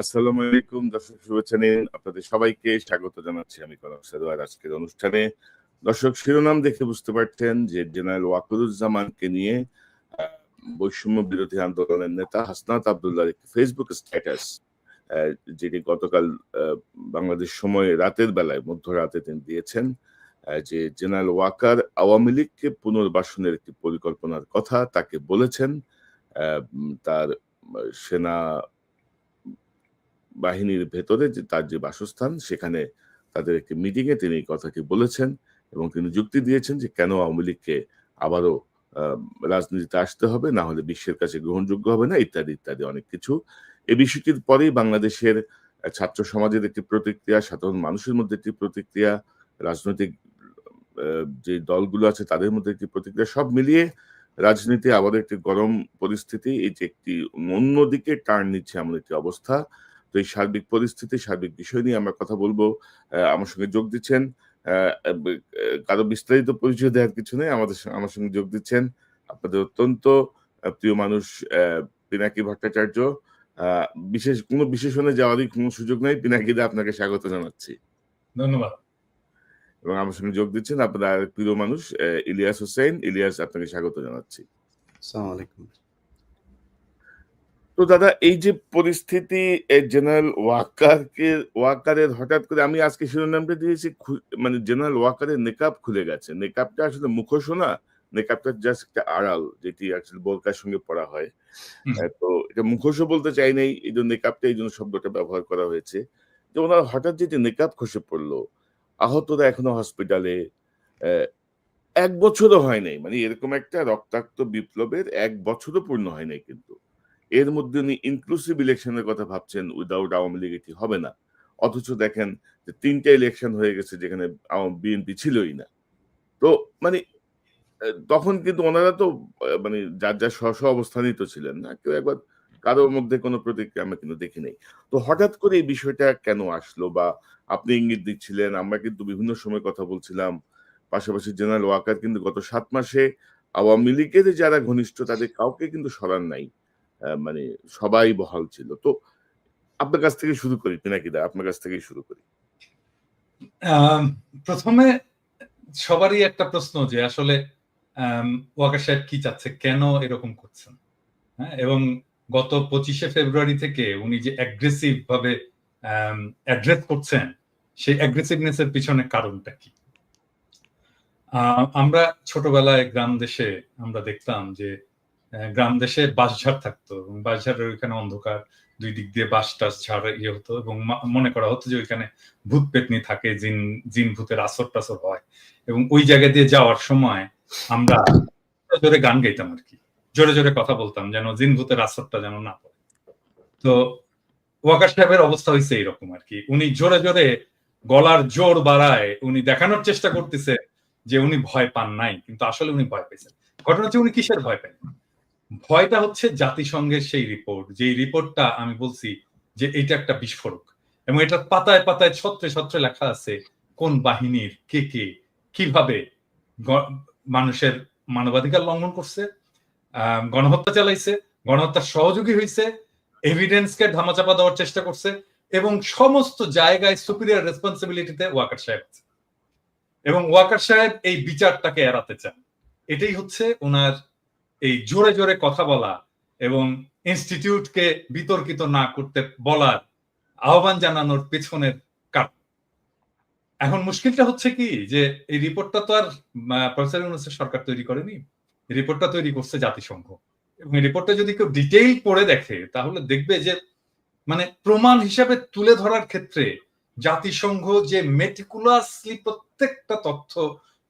আসসালামু আলাইকুম দর্শক, শুভেচ্ছা নিন। আপনাদের সবাইকে স্বাগত জানাচ্ছি আমি কনক সারোয়ার আজকের অনুষ্ঠানে। দর্শক, শিরোনাম দেখে বুঝতে পারছেন যে জেনারেল ওয়াকারুজ্জামানকে নিয়ে বৈষম্য বিরোধী আন্দোলনের নেতা হাসনাত আব্দুল্লাহর একটি ফেসবুক স্ট্যাটাস, যেটি গতকাল বাংলাদেশ সময় রাতের বেলায় মধ্যরাতে তিনি দিয়েছেন, যে জেনারেল ওয়াকার আওয়ামী লীগকে পুনর্বাসনের একটি পরিকল্পনার কথা তাকে বলেছেন। তার সেনা বাহিনীর ভেতরে যে তার যে বাসস্থান, সেখানে তাদের একটি মিটিং এ তিনি এই কথাটি বলেছেন এবং তিনি যুক্তি দিয়েছেন যে কেন আওয়ামী লীগকে আবারও রাজনীতিতে আসতে হবে, না হলে বিশ্বের কাছে গ্রহণযোগ্য হবে না, ইত্যাদি ইত্যাদি অনেক কিছু। এই বিষয়টির পরেই বাংলাদেশের ছাত্র সমাজের একটি প্রতিক্রিয়া, সাধারণ মানুষের মধ্যে একটি প্রতিক্রিয়া, রাজনৈতিক যে দলগুলো আছে তাদের মধ্যে একটি প্রতিক্রিয়া, সব মিলিয়ে রাজনীতি আবার একটি গরম পরিস্থিতি, এই যে একটি অন্যদিকে টার্ন নিচ্ছে এমন একটি অবস্থা। তো এই সার্বিক পরিস্থিতি, সার্বিক বিষয় নিয়ে আমরা কথা বলবো। আমার সঙ্গে যোগ দিচ্ছেন, কারো বিস্তারিত পরিচয় দেওয়ার কিছু নেই, আমার সঙ্গে যোগ দিচ্ছেন আপনাদের অত্যন্ত প্রিয় মানুষ পিনাকি ভট্টাচার্য। কোনো বিশেষণে যাওয়ারই কোনো সুযোগ নাই, পিনাকিদা আপনাকে স্বাগত জানাচ্ছি। ধন্যবাদ। এবং আমার সঙ্গে যোগ দিচ্ছেন আপনার প্রিয় মানুষ ইলিয়াস হোসেন। ইলিয়াস, আপনাকে স্বাগত জানাচ্ছি। আসসালামু আলাইকুম। তো দাদা, এই যে পরিস্থিতি, জেনারেল ওয়াকারের হঠাৎ করে, আমি আজকে শিরোনামটা দিয়েছি মানে জেনারেল ওয়াকারের নেকাব খুলে গেছে। নেকাবটা আসলে মুখোশ না, নেকাবটা জাস্ট একটা আড়াল, যেটি আসলে বোরকার সঙ্গে পড়া হয়। তো এটা মুখোশও বলতে চাই নাই, এই জন্য নেকাবটা, এই জন্য শব্দটা ব্যবহার করা হয়েছে। যে ওনার হঠাৎ যে নেকাব খসে পড়লো, আহতরা এখনো হসপিটালে, 1 বছরও হয় নাই, মানে এরকম একটা রক্তাক্ত বিপ্লবের 1 বছরও পূর্ণ হয় নাই, কিন্তু এর মধ্যে উনি ইনক্লুসিভ ইলেকশনের কথা ভাবছেন, উইদাউট আওয়ামী লীগ এটি হবে না। অথচ দেখেন যে 3টা ইলেকশন হয়ে গেছে যেখানে বিএনপি ছিলই না। তো মানে তখন কিন্তু ওনারা তো মানে যার যার স্ব অবস্থানেই তো ছিলেন না, কেউ একবার কারোর মধ্যে কোনো প্রতিক্রিয়া আমরা কিন্তু দেখি নাই। তো হঠাৎ করে এই বিষয়টা কেন আসলো, বা আপনি ইঙ্গিত দিচ্ছিলেন, আমরা কিন্তু বিভিন্ন সময় কথা বলছিলাম। পাশাপাশি জেনারেল ওয়াকার কিন্তু গত 7 মাসে আওয়ামী লীগের যারা ঘনিষ্ঠ তাদের কাউকে কিন্তু সরান নাই, মানে সবাই বহাল ছিল। তো আপনার কাছ থেকে শুরু করি, পিনাকিদা, আপনার কাছ থেকেই শুরু করি। প্রথমে সবারই একটা প্রশ্ন যে আসলে ওয়াকার সাহেব কি চাচ্ছে, কেন এরকম করছেন। হ্যাঁ, এবং গত 25শে ফেব্রুয়ারি থেকে উনি যে অ্যাগ্রেসিভ ভাবে অ্যাড্রেস করছেন, সেই অ্যাগ্রেসিভনেস এর পিছনে কারণটা কি। আমরা ছোটবেলায় গ্রাম দেশে আমরা দেখতাম যে গ্রাম দেশে বাঁশঝাড় থাকতো এবং বাঁশঝাড়ের ওইখানে অন্ধকার, দুই দিক দিয়ে বাঁশ টাস ঝাড় হতো এবং মনে করা হতো যে ওইখানে ভূত পেতনি থাকে, জিন ভূতের আসর টাসর হয়। এবং ওই জায়গা দিয়ে যাওয়ার সময় আমরা জোরে গান গাইতাম আর কি, জোরে জোরে কথা বলতাম যেন জিন ভূতের আসরটা যেন না পড়ে। তো ওয়াকার সাহেবের অবস্থা হয়েছে এইরকম আর কি, উনি জোরে জোরে গলার জোর বাড়ায় উনি দেখানোর চেষ্টা করতেছে যে উনি ভয় পান নাই, কিন্তু আসলে উনি ভয় পেয়েছেন। ঘটনা হচ্ছে উনি কিসের ভয় পান? ভয়টা হচ্ছে জাতিসংঘের সেই রিপোর্ট, যে রিপোর্টটা আমি বলছি যে এটা একটা বিস্ফোরক, এবং এটা পাতায় পাতায় ছত্রে ছত্রে লেখা আছে কোন বাহিনীর কে কে কিভাবে মানুষের মানবাধিকার লঙ্ঘন করছে, গণহত্যা চালাইছে, গণহত্যার সহযোগী হয়েছে, এভিডেন্সকে ধামাচাপা দেওয়ার চেষ্টা করছে, এবং সমস্ত জায়গায় সুপিরিয়র রেসপন্সিবিলিটিতে ওয়াকার সাহেব আছে। এবং ওয়াকার সাহেব এই বিচারটাকে এড়াতে চান। এটাই হচ্ছে ওনার এই জোরে জোরে কথা বলা এবং ইনস্টিটিউটকে বিতর্কিত না করতে বলার আহ্বান জানানোর পেছনের কারণ। এখন মুশকিলটা হচ্ছে কি, যে এই রিপোর্টটা তো আর প্রফেসর ইউনূসের সরকার তৈরি করেনি, রিপোর্টটা তৈরি করছে জাতিসংঘ। এবং এই রিপোর্টটা যদি কেউ ডিটেইল পড়ে দেখে তাহলে দেখবে যে মানে প্রমাণ হিসাবে তুলে ধরার ক্ষেত্রে জাতিসংঘ যে মেটিকুলাসলি প্রত্যেকটা তথ্য,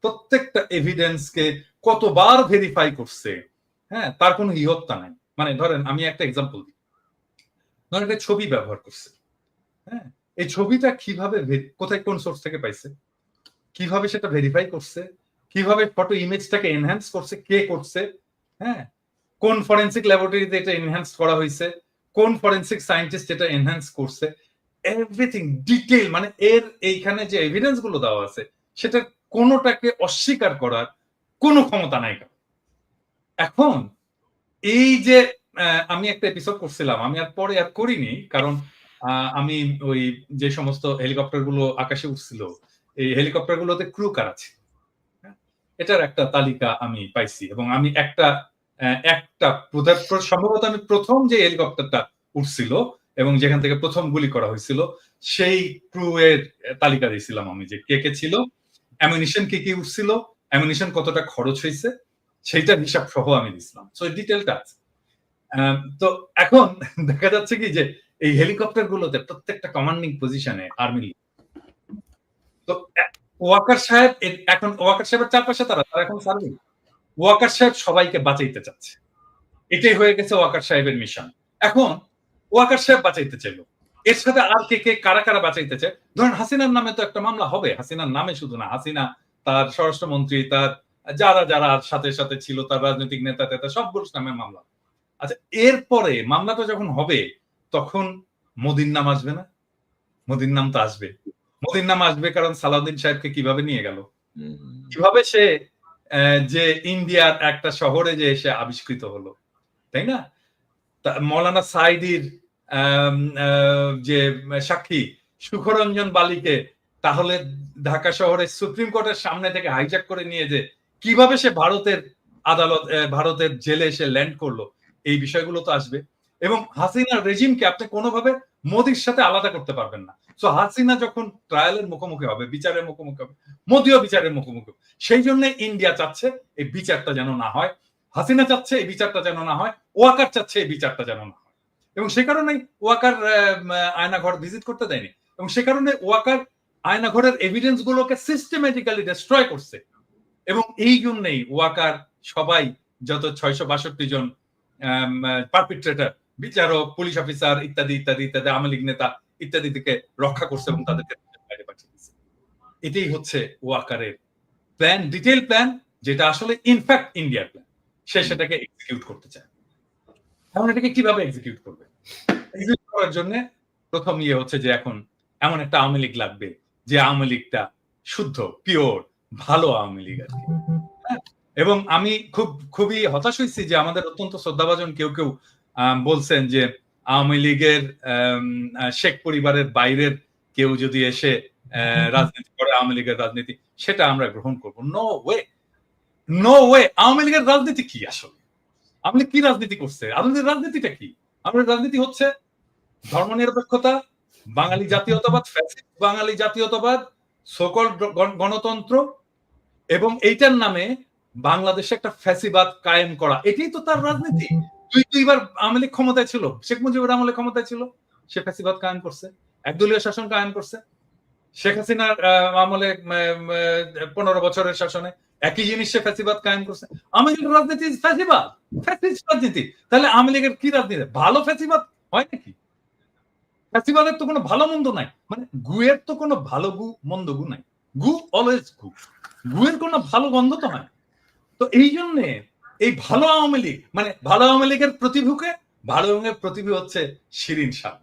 প্রত্যেকটা এভিডেন্সকে কতবার ভেরিফাই করছে, হ্যাঁ, তার কোনো ইহত্যা নাই। মানে ধরেন আমি একটা এক্সাম্পল দিই, ধরেন একটা ছবি ব্যবহার করছে, হ্যাঁ, এই ছবিটা কিভাবে কোথায় কোন সোর্স থেকে পাইছে, কিভাবে সেটা ভেরিফাই করছে, কিভাবে ফটো ইমেজটাকে এনহ্যান্স করছে, কে করছে, হ্যাঁ, কোন ফরেনসিক ল্যাবরেটরিতে এটা এনহ্যান্স করা হয়েছে, কোন ফরেনসিক সায়েন্টিস্ট এটা এনহ্যান্স করছে, এভরিথিং ডিটেইল। মানে এর এইখানে যে এভিডেন্স গুলো দেওয়া আছে সেটা কোনোটাকে অস্বীকার করার কোনো ক্ষমতা নাই। এখন এই যে আমি একটা এপিসোড করছিলাম, আমি আর পরে আর করিনি, কারণ আমি ওই যে সমস্ত হেলিকপ্টার গুলো আকাশে উঠছিল, এই হেলিকপ্টার গুলোতে ক্রু কারা ছিল, হ্যাঁ? এটার একটা তালিকা আমি পাইছি এবং আমি একটা সম্ভবত আমি প্রথম যে হেলিকপ্টারটা উঠছিল এবং যেখান থেকে প্রথম গুলি করা হয়েছিল সেই ক্রু এর তালিকা দিয়েছিলাম আমি, যে কে কে ছিল, অ্যামিনিশন কি কি উঠছিল, অ্যামিনিশন কতটা খরচ হয়েছে, সেইটার হিসাব সহ আমি দিছিলাম। সো ডিটেলটা আছে। তো এখন দেখা যাচ্ছে কি যে এই হেলিকপ্টার গুলোতে প্রত্যেকটা কমান্ডিং পজিশনে আর্মি, তো ওয়াকার সাহেব এখন ওয়াকার সাহেবের চারপাশে তারা এখন সার্ভিং, ওয়াকার সাহেব সবাইকে বাঁচাইতে চাচ্ছে, এটাই হয়ে গেছে ওয়াকার সাহেবের মিশন। এখন ওয়াকার সাহেব বাঁচাইতে চাইলো, এর সাথে আর কে কে কারা কারা বাঁচাইতেছে, ধরেন হাসিনার নামে তো একটা মামলা হবে, হাসিনার নামে শুধু না, হাসিনা, তার স্বরাষ্ট্রমন্ত্রী, তার যারা যারা সাথে সাথে ছিল, তার রাজনৈতিক নেতা টেতা সবগুলোর নামে মামলা। আচ্ছা, এরপরে মামলাটা যখন হবে তখন মোদির নাম আসবে না? মোদির নাম তো আসবে, মোদির নাম আসবে, কারণ সালাউদ্দিন সাহেবকে কিভাবে নিয়ে গেল, কিভাবে সে যে ইন্ডিয়ার একটা শহরে যে এসে আবিষ্কৃত হলো, তাই না? মৌলানা সাইদির যে সাক্ষী সুখরঞ্জন বালিকে তাহলে ঢাকা শহরের সুপ্রিম কোর্টের সামনে থেকে হাইজ্যাক করে নিয়ে যে কিভাবে সে ভারতের আদালত, ভারতের জেলে এসে ল্যান্ড করলো, এই বিষয়গুলো তো আসবে। এবং হাসিনার রেজিমকে আপনি কোনোভাবে মোদির সাথে আলাদা করতে পারবেন না। সো হাসিনা যখন ট্রায়ালের মুখোমুখি হবে, বিচারের মুখোমুখি হবে, মোদিও বিচারের মুখোমুখি হবে। সেই জন্য ইন্ডিয়া চাচ্ছে এই বিচারটা যেন না হয়, হাসিনা চাচ্ছে এই বিচারটা যেন না হয়, ওয়াকার চাচ্ছে এই বিচারটা যেন না হয়। এবং সে কারণেই ওয়াকার আয়নাঘর ভিজিট করতে দেয়নি, এবং সে কারণে ওয়াকার আয়নাঘরের এভিডেন্স গুলোকে সিস্টেমেটিক্যালি ডিস্ট্রয় করছে। এবং এই জন্যই ওয়াকার সবাই যত 662 জন পারপিট্রেটর, বিচারক, পুলিশ অফিসার ইত্যাদি ইত্যাদি ইত্যাদি, আওয়ামী লীগ নেতা ইত্যাদি থেকে রক্ষা করছে এবং তাদেরকে বাইরে পাঠিয়ে দিচ্ছে। এটাই হচ্ছে ওয়াকারের প্ল্যান, ডিটেইল প্ল্যান, যেটা আসলে ইনফ্যাক্ট ইন্ডিয়ার প্ল্যান। সে সেটাকে এক্সিকিউট করতে চায়। এখন এটাকে কিভাবে এক্সিকিউট করবে? এক্সিকিউট করার জন্য প্রথম হচ্ছে যে এখন এমন একটা আওয়ামী লীগ লাগবে যে আওয়ামী লীগটা শুদ্ধ, পিওর, ভালো আওয়ামী লীগ আর কি। এবং আমি খুবই হতাশ হয়েছি যে আমাদের অত্যন্ত শ্রদ্ধাভাজন কেউ কেউ বলছেন যে আওয়ামী লীগের শেখ পরিবারের বাইরের কেউ যদি এসে রাজনীতি করে, আওয়ামী লীগের রাজনীতি, সেটা আমরা গ্রহণ করবো। No way, no way. Awami লীগের রাজনীতি কি আসলে? আওয়ামী লীগ কি রাজনীতি করছে? আওয়ামী লীগের রাজনীতিটা কি? আওয়ামী লীগের রাজনীতি হচ্ছে ধর্মনিরপেক্ষতা, বাঙালি জাতীয়তাবাদ, ফ্যাসিস্ট বাঙালি জাতীয়তাবাদ, সকল গণতন্ত্র, এবং এইটার নামে বাংলাদেশে একটা ফ্যাসিবাদ কায়েম করা, এটাই তো তার রাজনীতি। দুইবার আওয়ামী লীগ ক্ষমতায় ছিল, শেখ মুজিবুর আমলে ক্ষমতায় ছিল, সে ফ্যাসিবাদ কায়েম করছে, একদলীয় শাসন কায়েম করছে। শেখ হাসিনার আমলে 15 বছরের শাসনে একই জিনিস সে ফ্যাসিবাদ কায়েম করছে। আওয়ামী লীগের রাজনীতি ফ্যাসিবাদ, ফ্যাসিস্ট রাজনীতি। তাহলে আওয়ামী লীগের কি রাজনীতি? ভালো ফ্যাসিবাদ হয় নাকি? ফ্যাসিবাদের তো কোনো ভালো মন্দ নাই, মানে গুয়ের তো কোনো ভালো গু মন্দ গু নাই, গু অলওয়েজ গু, গুয়ের কোনো ভালো গন্ধ তো হয়। তো এই জন্য এই ভালো আওয়ামী লীগ, মানে ভালো আওয়ামী লীগের প্রতিভূকে, ভালো আওয়ামী লীগের প্রতিভূ হচ্ছে শিরিন শাহ,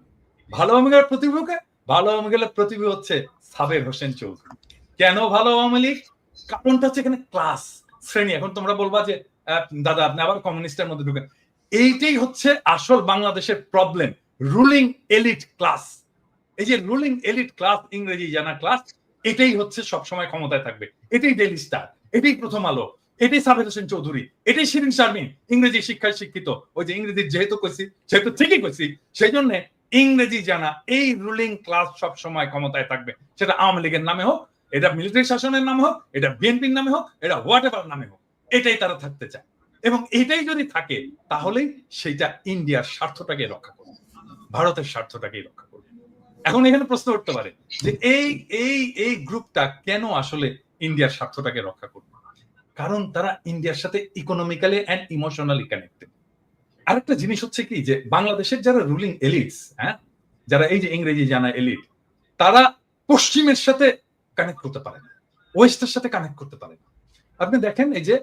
ভালো আওয়ামী লীগের প্রতিভূকে, ভালো আওয়ামী লীগের প্রতিভূ হচ্ছে সাবের হোসেন চৌধুরী। কেন ভালো আওয়ামী লীগ? কারণটা হচ্ছে এখানে ক্লাস, শ্রেণী। এখন তোমরা বলবা যে দাদা আপনি আবার কমিউনিস্টের মধ্যে ঢুকেন। এইটাই হচ্ছে আসল বাংলাদেশের প্রবলেম, রুলিং এলিট ক্লাস। এই যে রুলিং এলিট ক্লাস, ইংরেজি জানা ক্লাস, এটাই হচ্ছে সবসময় ক্ষমতায় থাকবে। এটাই ডেইলি স্টার, এটাই প্রথম আলো, এটাই সাবের হোসেন চৌধুরী, এটাই শিরিন শারমিন। ইংরেজি শিক্ষায় শিক্ষিত, ওই যে ইংরেজি যেহেতু কইছি সেহেতু ঠিকই কইছি, সেই জন্য ইংরেজি জানা এই রুলিং ক্লাস সবসময় ক্ষমতায় থাকবে। সেটা আওয়ামী লীগের নামে হোক, এটা মিলিটারি শাসনের নামে হোক, এটা বিএনপির নামে হোক, এটা হোয়াট এভার নামে হোক, এটাই তারা থাকতে চায়। এবং এটাই যদি থাকে তাহলেই সেইটা ইন্ডিয়ার স্বার্থটাকে রক্ষা করবে, ভারতের স্বার্থটাকে রক্ষা করবে। এখন এখানে প্রশ্ন উঠতে পারে যে এই এই এই গ্রুপটা কেন আসলে ইন্ডিয়ার স্বার্থটাকে রক্ষা করবে? কারণ তারা ইন্ডিয়ার সাথে ইকোনমিক্যালি এন্ড ইমোশনালি কানেক্টেড। আরেকটা জিনিস হচ্ছে কি, যে বাংলাদেশের যারা রুলিং এলিটস, হ্যাঁ, যারা এই যে ইংরেজি জানা এলিট, তারা পশ্চিমের সাথে কানেক্ট করতে পারে না, ওয়েস্টের সাথে কানেক্ট করতে পারে না। আপনি দেখেন এই যে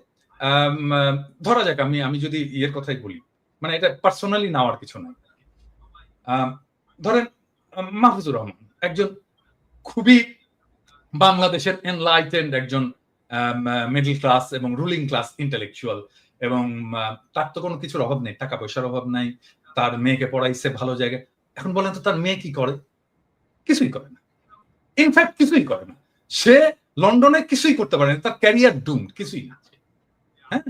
ধরা যাক আমি যদি ইয়ের কথাই বলি, মানে এটা পার্সোনালি নেওয়ার কিছু নাই, ধরেন মাহফুজুর রহমান একজন খুবই বাংলাদেশের এনলাইটেন্ড একজন মিডল ক্লাস এবং রুলিং ক্লাস ইন্টেলেকচুয়াল, এবং তার তো কোনো কিছুর অভাব নেই, টাকা পয়সার অভাব নাই, তার মেয়েকে পড়াইছে ভালো জায়গায়, এখন বলেন তো তার মেয়ে কি করে? কিছুই করে না, ইনফ্যাক্ট কিছুই করে না। সে লন্ডনে কিছুই করতে পারে না, তার ক্যারিয়ার ডুম, কিছুই না। হ্যাঁ,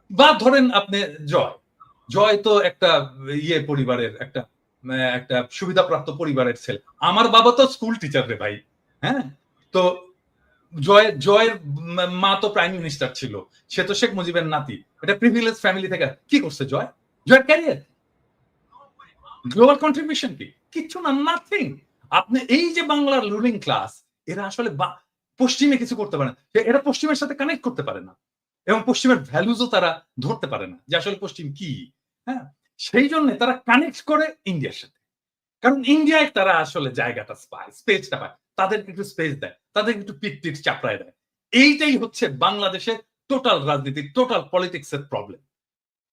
বা ধরেন আপনি জয়, জয় তো একটা পরিবারের একটা একটা সুবিধাপ্রাপ্ত পরিবারের ছেলে। আমার বাবা তো স্কুল টিচার রে ভাই। হ্যাঁ, তো জয়ের মা তো প্রাইম মিনিস্টার ছিল, সে তো শেখ মুজিবের নাতি। এটা প্রিভিলেজ ফ্যামিলি থেকে কি করছে জয়ের ক্যারিয়ার, গ্লোবাল কন্ট্রিবিউশন কি? কিচ্ছু না, নাথিং। আপনি এই যে বাংলার রুলিং ক্লাস, এরা আসলে পশ্চিমে কিছু করতে পারে না, এরা পশ্চিমের সাথে কানেক্ট করতে পারে না, এবং পশ্চিমের ভ্যালুজও তারা ধরতে পারে না যে আসলে পশ্চিম কি। হ্যাঁ, সেই জন্য তারা কানেক্ট করে ইন্ডিয়ার সাথে, কারণ ইন্ডিয়ায় তারা আসলে জায়গাটা পায়, স্পেসটা পায়, তাদেরকে একটু স্পেস দেয়, তাদেরকে একটু পিট চাপড়ায় দেয়। এইটাই হচ্ছে বাংলাদেশের টোটাল রাজনীতি, টোটাল পলিটিক্স এর প্রবলেম।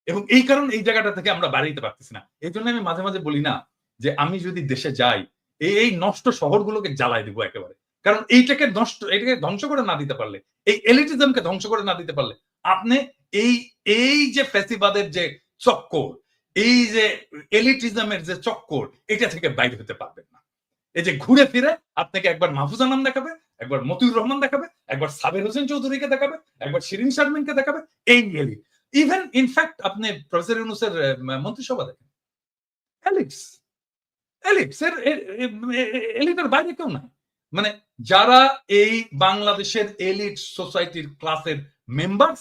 এবং এই কারণে এই জায়গাটা থেকে আমরা বাড়াইতে পারতেছি না। এই জন্য আমি মাঝে মাঝে বলি না যে আমি যদি দেশে যাই, এই নষ্ট শহরগুলোকে জ্বালাই দিব একেবারে। কারণ এটাকে ধ্বংস করে না দিতে পারলে, এই এলিটিজমকে ধ্বংস করে না দিতে পারলে, আপনি এই যে ফ্যাসিবাদের যে চক্কর, এই যে এলিটিজমের যে চক্কর, এটা থেকে বাইরে হতে পারবেন না। এই যে ঘুরে ফিরে আপনাকে একবার মাহফুজা নাম দেখাবে, একবার মতিউর রহমান দেখাবে, একবার সাবের হোসেন চৌধুরীকে দেখাবে, একবার শিরিন শারমিনকে দেখাবে, এই এলিট। ইভেন ইনফ্যাক্ট আপনি প্রফেসর ইউনূসের মন্ত্রিসভা দেখেন, এলিটের বাইরে কেউ নাই। মানে যারা এই বাংলাদেশের এলিট সোসাইটির ক্লাসের মেম্বার্স,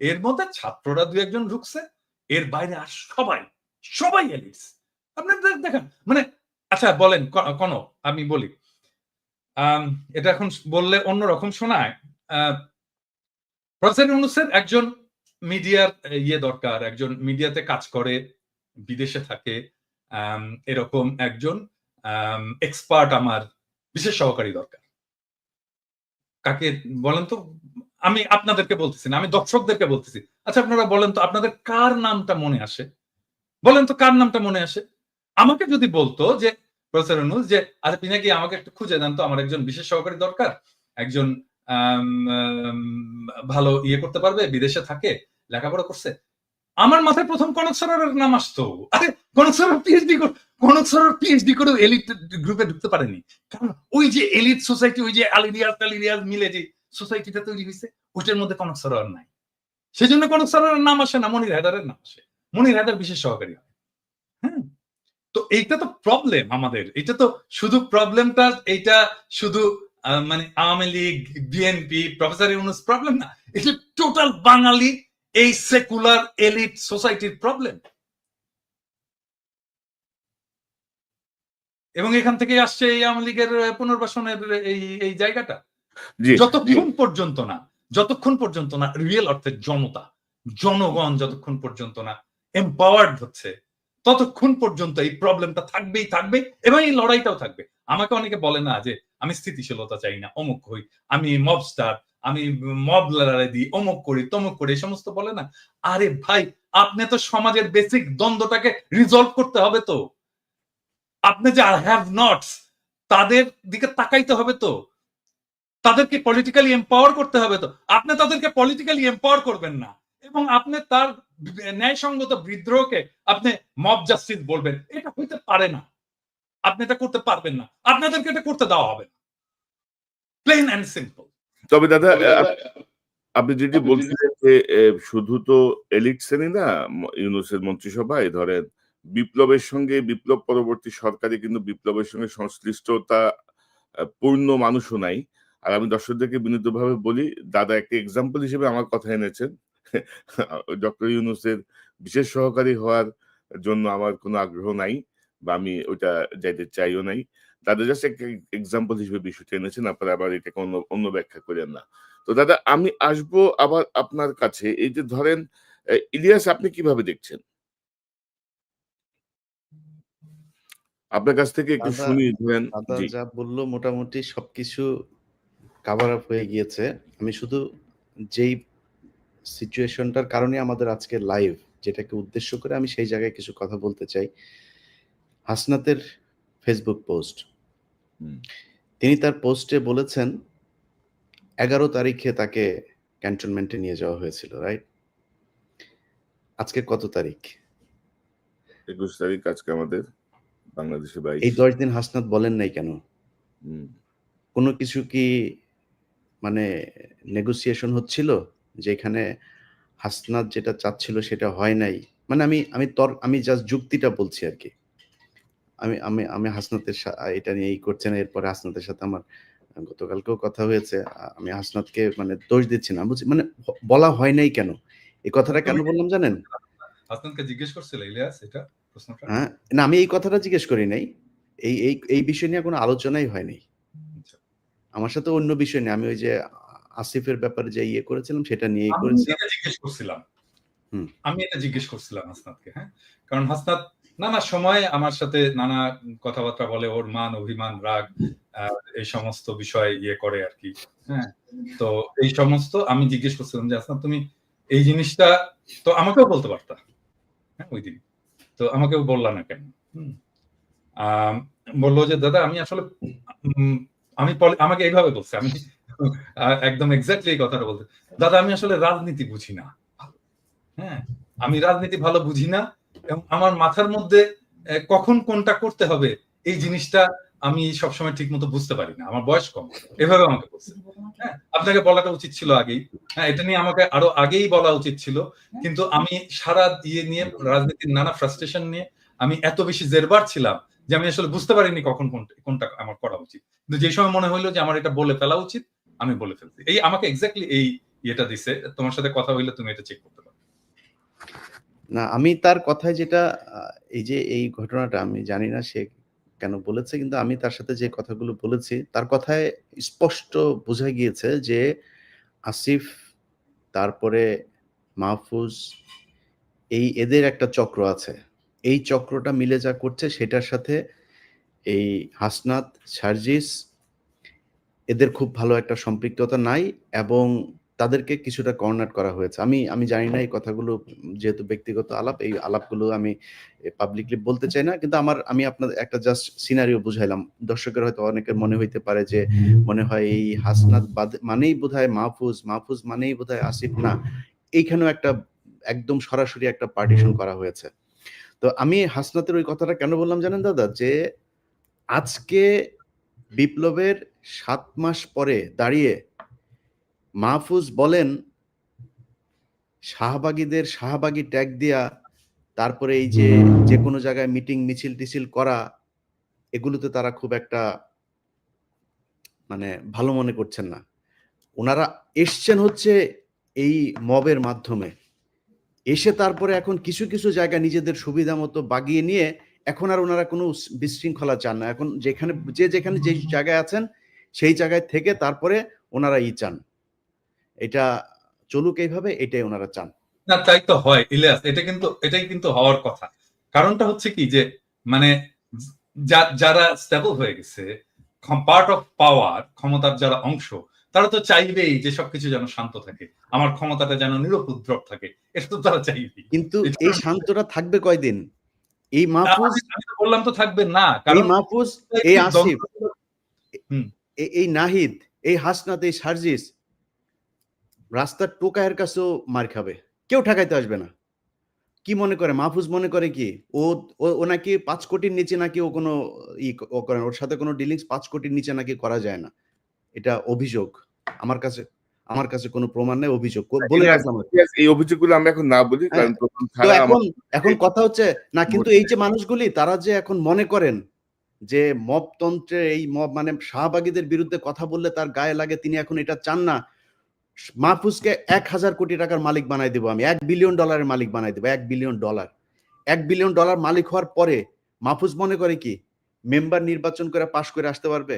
এর মধ্যে ছাত্ররা দু একজন ঢুকছে, এর বাইরে আর সবাই এলিটস। আপনি দেখেন, মানে আচ্ছা বলেন কোন, আমি বলি এটা এখন বললে অন্যরকম শোনায়। প্রফেসর ইউনূসের একজন মিডিয়ার দরকার, একজন মিডিয়াতে কাজ করে, বিদেশে থাকে, এরকম একজন এক্সপার্ট আমার বিশেষ সহকারী দরকার। কাকে বলেন তো? আমি আপনাদেরকে বলতেছি না, আমি দর্শকদেরকে বলতেছি। আচ্ছা আপনারা বলেন তো, আপনাদের কার নামটা মনে আসে? বলেন তো কার নামটা মনে আসে? আমাকে যদি বলতো যে প্রফেসর ইউনূস যে আচ্ছা পিনাকি আমাকে একটু খুঁজে দেন তো, আমার একজন বিশেষ সহকারী দরকার, একজন ভালো করতে পারবে, বিদেশে থাকে, লেখাপড়া করছে, আমার মাথায় প্রথম কনক সরোয়ারের নাম আসতো। আরে কনক সরোয়ার পিএইচডি করে এলিট গ্রুপে ঢুকতে পারেনি, কারণ ওই যে এলিট সোসাইটি, ওই যে আলিরিয়াজ মিলে যে সোসাইটিটা তৈরি হয়েছে, ওইটার মধ্যে কনক সরোয়ার নাই। সেজন্য কনক সরোয়ারের নাম আসে না, মনির হায়দারের নাম আসে। মনির হায়দার বিশেষ সহকারী হয়। হ্যাঁ, তো এইটা তো প্রবলেম আমাদের। এটা তো শুধু প্রবলেমটা, এইটা শুধু মানে Awami League, BNP, professor Yunus problem না, এটা টোটাল বাঙালি এই সেকুলার এলিট সোসাইটির প্রবলেম। এবং এখান থেকে আসছে এই আওয়ামী লীগের পুনর্বাসনের এই জায়গাটা। যতক্ষণ পর্যন্ত না রিয়েল অর্থে জনগণ যতক্ষণ পর্যন্ত না এম্পাওয়ার্ড হচ্ছে, ততক্ষণ পর্যন্ত এই প্রবলেমটা থাকবে এবং এই লড়াইটাও থাকবে। আমাকে অনেকে বলে না যে আমি স্থিতিশীলতা চাই না, অমুক হই, আমি মবস্টার, আমি মব লড়াই দিই, অমুক করি তমুক করি, এই সমস্ত বলে না। আরে ভাই, আপনি তো সমাজের বেসিক দ্বন্দ্বটাকে রিজলভ করতে হবে। তো আপনি যে হ্যাভ নটস, তাদের দিকে তাকাইতে হবে, তো তাদেরকে পলিটিক্যালি এম্পাওয়ার করতে হবে। তো আপনি তাদেরকে পলিটিক্যালি এম্পাওয়ার করবেন না, এবং আপনি তার ন্যায়সঙ্গত বিদ্রোহকে আপনি মব জাস্টিস বলবেন, এটা হইতে পারে না। আপনি এটা করতে পারবেন না, আপনাদেরকে এটা করতে দেওয়া হবে না, প্লেন এন্ড সিম্পল। তবে দাদা আপনি যেটি বলছিলেন যে শুধু তো এলিট শ্রেণী না, ইউনূসের মন্ত্রিসভায় ধরেন বিপ্লবের সঙ্গে, বিপ্লব পরবর্তী সরকারে কিন্তু বিপ্লবের সঙ্গে সংশ্লিষ্টতা পূর্ণ মানুষও নাই। আর আমি দর্শকদেরকে বিনীতভাবে বলি, দাদা একটা এক্সাম্পল হিসেবে আমার কথা এনেছেন। ডক্টর ইউনূসের বিশেষ সহকারী হওয়ার জন্য আমার কোনো আগ্রহ নাই, বা আমি ওইটা যাইতে চাইও নাই। দাদা জাস্ট একটা এক্সাম্পল হিসেবে বিষয়টা এনেছেন, আপনারা আবার এটাকে অন্য ব্যাখ্যা করেন না। তো দাদা আমি আসবো আবার আপনার কাছে। এই যে ধরেন ইলিয়াস, আপনি কিভাবে দেখছেন? আপনার কাছ থেকে একটু দাদা শুনি। ধরেন দাদা জি। যা বললো মোটামুটি সবকিছু কাভার আপ হয়ে গিয়েছে। আমি শুধু যেই সিচুয়েশনটার কারণে আমাদের আজকে লাইভ, যেটাকে উদ্দেশ্য করে আমি সেই জায়গায় কিছু কথা বলতে চাই। হাসনাতের ফেসবুক পোস্ট, তিনি তার পোস্টে বলেছেন 11 তারিখে তাকে ক্যান্টনমেন্টে নিয়ে যাওয়া হয়েছিল, রাইট? আজকে কত তারিখ? 21 তারিখ আজকে আমাদের। বাংলাদেশে এই 22। 10 দিন হাসনাত বলেন নাই কেন? হুম। কোনো কিছু কি মানে নেগোসিয়েশন হচ্ছিল? যেখানে হাসনাত যেটা চাচ্ছিল সেটা হয় নাই? মানে আমি জাস্ট যুক্তিটা বলছি আরকি। আমি আমি আমি হাসনাতের এটা নিয়ে করছে না। এরপরে হাসনাতের সাথে আমার গতকালকেও কথা হয়েছে। আমি হাসনাতকে মানে দোষ দিচ্ছি না। বুঝছি মানে বলা হয় নাই কেন? এই কথাটা কেন তুমি বললাম জানেন? হাসনাতকে জিজ্ঞেস করছিলে ইলিয়াস এটা প্রশ্নটা? হ্যাঁ? না আমি এই কথাটা জিজ্ঞেস করি নাই। এই বিষয় নিয়ে কোনো আলোচনাই হয় নাই। আচ্ছা। আমার সাথে অন্য বিষয় নিয়ে আমি ওই যে আসিফের ব্যাপারে যে করেছিলাম সেটা নিয়েই আমি করেছিলাম। এটা জিজ্ঞেস করছিলাম। হুম। আমি এটা জিজ্ঞেস করছিলাম হাসনাতকে, হ্যাঁ? কারণ হাসনাত নানা সময় আমার সাথে নানা কথাবার্তা বলে, ওর মান, অভিমান, রাগ এই সমস্ত বিষয় করে আরকি। হ্যাঁ? তো এই সমস্ত আমি জিজ্ঞেস করছিলাম যে, হাসনাত তুমি এই জিনিসটা তো আমাকেও বলতে পারতা। হ্যাঁ? ঐদিন। তো আমাকেও বললা না কেন? হুম? আম বলল যে, "দাদা আমি আসলে উম আমি আমাকে এইভাবে বলছে। আমি একদম এক্সাক্টলি এই কথাটা বলছে। দাদা আমি আসলে রাজনীতি বুঝি না। হ্যাঁ? আমি রাজনীতি ভালো বুঝি না এবং আমার মাথার মধ্যে কখন কোনটা করতে হবে এই জিনিসটা আমি সবসময় ঠিকমতো বুঝতে পারি না। আমার বয়স কম। এভাবে আমাকে বলছে। হ্যাঁ? আপনাকে বলাটা উচিত ছিল আগেই। হ্যাঁ, এটা নিয়ে আমাকে আরো আগেই বলা উচিত ছিল। কিন্তু আমি সারা নিয়ে রাজনীতির নানা ফ্রাস্ট্রেশন নিয়ে আমি এত বেশি জেরবার ছিলাম যে আমি আসলে বুঝতে পারিনি কখন কোনটা আমার করা উচিত। কিন্তু যে সময় মনে হইলো যে আমার এটা বলে ফেলা উচিত, আমি বলে ফেলছি। এই আমাকে এক্সাক্টলি এই ইয়েটা দিছে। তোমার সাথে কথা হইলে তুমি এটা চেক করতে পারো। না আমি তার কথায় যেটা এই যে এই ঘটনাটা আমি জানি না সে কেন বলেছে কিন্তু আমি তার সাথে যে কথাগুলো বলেছি তার কথায় স্পষ্ট বোঝা গিয়েছে যে আসিফ তারপরে মাহফুজ এদের একটা চক্র আছে। এই চক্রটা মিলে যা করছে সেটার সাথে এই হাসনাত, সার্জিস এদের খুব ভালো একটা সম্পৃক্ততা নাই এবং তাদেরকে কিছুটা কর্নার করা হয়েছে। আমি জানি না এই কথাগুলো যেহেতু ব্যক্তিগত আলাপ, এই আলাপগুলো আমি পাবলিকলি বলতে চাই না। কিন্তু আমি আপনাদের একটা জাস্ট সিনারিও বুঝাইলাম। দর্শকের হয়তো অনেকের মনে হইতে পারে যে মনে হয় এই হাসনাত মানেই বোধহয় মাহফুজ, মাহফুজ মানেই বোধহয় আসিফ। না, এইখানেও একটা একদম সরাসরি একটা পার্টিশন করা হয়েছে। তো আমি হাসনাতের ওই কথাটা কেন বললাম জানেন দাদা? যে আজকে বিপ্লবের ৭ মাস পরে দাঁড়িয়ে মাহফুজ বলেন শাহবাগীদের শাহবাগী ট্যাগ দিয়া তারপরে এই যে যেকোনো জায়গায় মিটিং মিছিল-টিছিল করা এগুলোতে তারা খুব একটা মানে ভালো মনে করছেন না। উনারা এসছেন হচ্ছে এই মবের মাধ্যমে। এসে তারপরে এখন কিছু জায়গা নিজেদের সুবিধা মতো বাগিয়ে নিয়ে এখন আর উনারা কোনো বিশৃঙ্খলা চান না। এখন যেখানে যে জায়গায় আছেন সেই জায়গায় থেকে তারপরে উনারা চান। এটা চলুক এইভাবে এটাই উনারা চান। না তাই তো হয় ইলিয়াস, এটাই কিন্তু হওয়ার কথা। কারণটা হচ্ছে কি যে মানে যারা স্টেবল হয়ে গেছে, পার্ট অফ পাওয়ার, ক্ষমতার যারা অংশ, তারা তো চাইবেই যে সবকিছু যেন শান্ত থাকে, আমার ক্ষমতাটা যেন নিরুপদ্রব থাকে, এটা তো তারা চাইবেই। কিন্তু এই শান্তটা থাকবে কয়দিন? এই মাহফুজ, আমি তো বললাম তো থাকবে না, এই কারণ মাহফুজ, এই আসিফ, হুম এই নাহিদ, এই হাসনাত, এই সার্জিস রাস্তার টোকাইয়ের কাছেও মার খাবে। কেউ ঠেকাইতে আসবে না। কি মনে করে মাহফুজ মনে করে কি ও নাকি ৫ কোটির নিচে নাকি ও কোনো ও করে না। ওর সাথে কোনো ডিলিংস ৫ কোটির নিচে নাকি করা যায় না। এটা অভিযোগ। আমার কাছে কোনো প্রমাণ নাই, অভিযোগ। বলে রাখলাম আরকি। এই অভিযোগগুলো আমরা এখন না বলি হ্যাঁ, কারণ প্রথম তো ছাড়া এখন কথা হচ্ছে না কিন্তু এই যে মানুষগুলি তারা যে এখন মনে করেন যে মবতন্ত্রের এই মব মানে শাহবাগীদের বিরুদ্ধে কথা বললে তার গায়ে লাগে তিনি এখন এটা চান না। মাহফুজকে ১,০০০ কোটি টাকার মালিক বানাই দেব আমি। $১ বিলিয়ন এর মালিক বানাই দেব। $১ বিলিয়ন। $১ বিলিয়ন মালিক হওয়ার পরে মাহফুজ মনে করে কি মেম্বার নির্বাচন করে পাশ করে আসতে পারবে?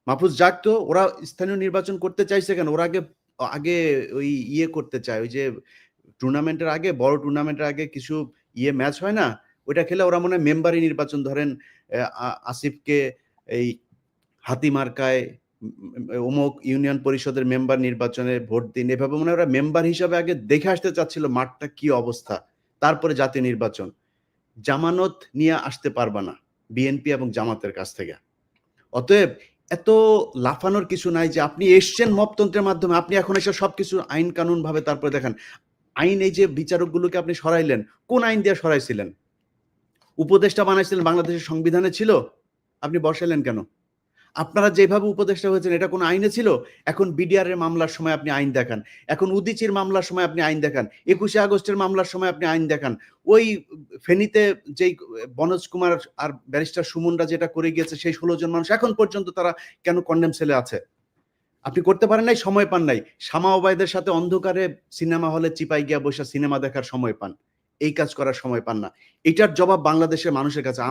মাহফুজ যাক তো, ওরা স্থানীয় নির্বাচন করতে চাইছে কেন? ওরা আগে ওই করতে চায়। ওই যে টুর্নামেন্টের আগে, বড় টুর্নামেন্টের আগে কিছু ম্যাচ হয় না? ওইটা খেলে ওরা মনে হয় মেম্বারি নির্বাচন ধরেন আসিফকে এই হাতি মার্কায় অমুক ইউনিয়ন পরিষদের মেম্বার নির্বাচনে ভোট দিন। এভাবে মনে হয় ওরা মেম্বার হিসাবে আগে দেখে আসতে চাচ্ছিল মাঠটা কি অবস্থা। তারপরে জাতীয় নির্বাচন। জামানত নিয়ে আসতে পারবা না বিএনপি এবং জামাতের কাছ থেকে। অতএব এত লাফানোর কিছু নাই যে আপনি এসছেন মবতন্ত্রের মাধ্যমে, আপনি এখন এসে সবকিছু আইন কানুন ভাবে তারপরে দেখান। আইন এই যে বিচারকগুলোকে আপনি সরাইলেন, কোন আইন দিয়ে সরাইছিলেন? উপদেষ্টা বানাইছিলেন, বাংলাদেশের সংবিধানে ছিল, আপনি বসাইলেন কেন? আপনারা যেভাবে উপদেষ্টা হয়েছেন এটা কোন আইনে ছিল? এখন বিডিআর এর মামলার সময় আপনি আইন দেখান, এখন উদিচির মামলার সময় আপনি আইন দেখান, 21শে আগস্টের মামলার সময় আপনি আইন দেখান, ওই ফেনীতে যেই বনোজ কুমার আর ব্যারিস্টার সুমনরা যেটা করে গিয়েছে সেই 16 জন মানুষ এখন পর্যন্ত তারা কেন কন্ডেম সেলে আছে? আপনি করতে পারেন নাই, সময় পান নাই। শামা ওবায়দের সাথে অন্ধকারে সিনেমা হলে চিপাই গিয়া বসে সিনেমা দেখার সময় পান, এই কাজ করার সময় পান না। এটার জবাব বাংলাদেশের মানুষের কাছে।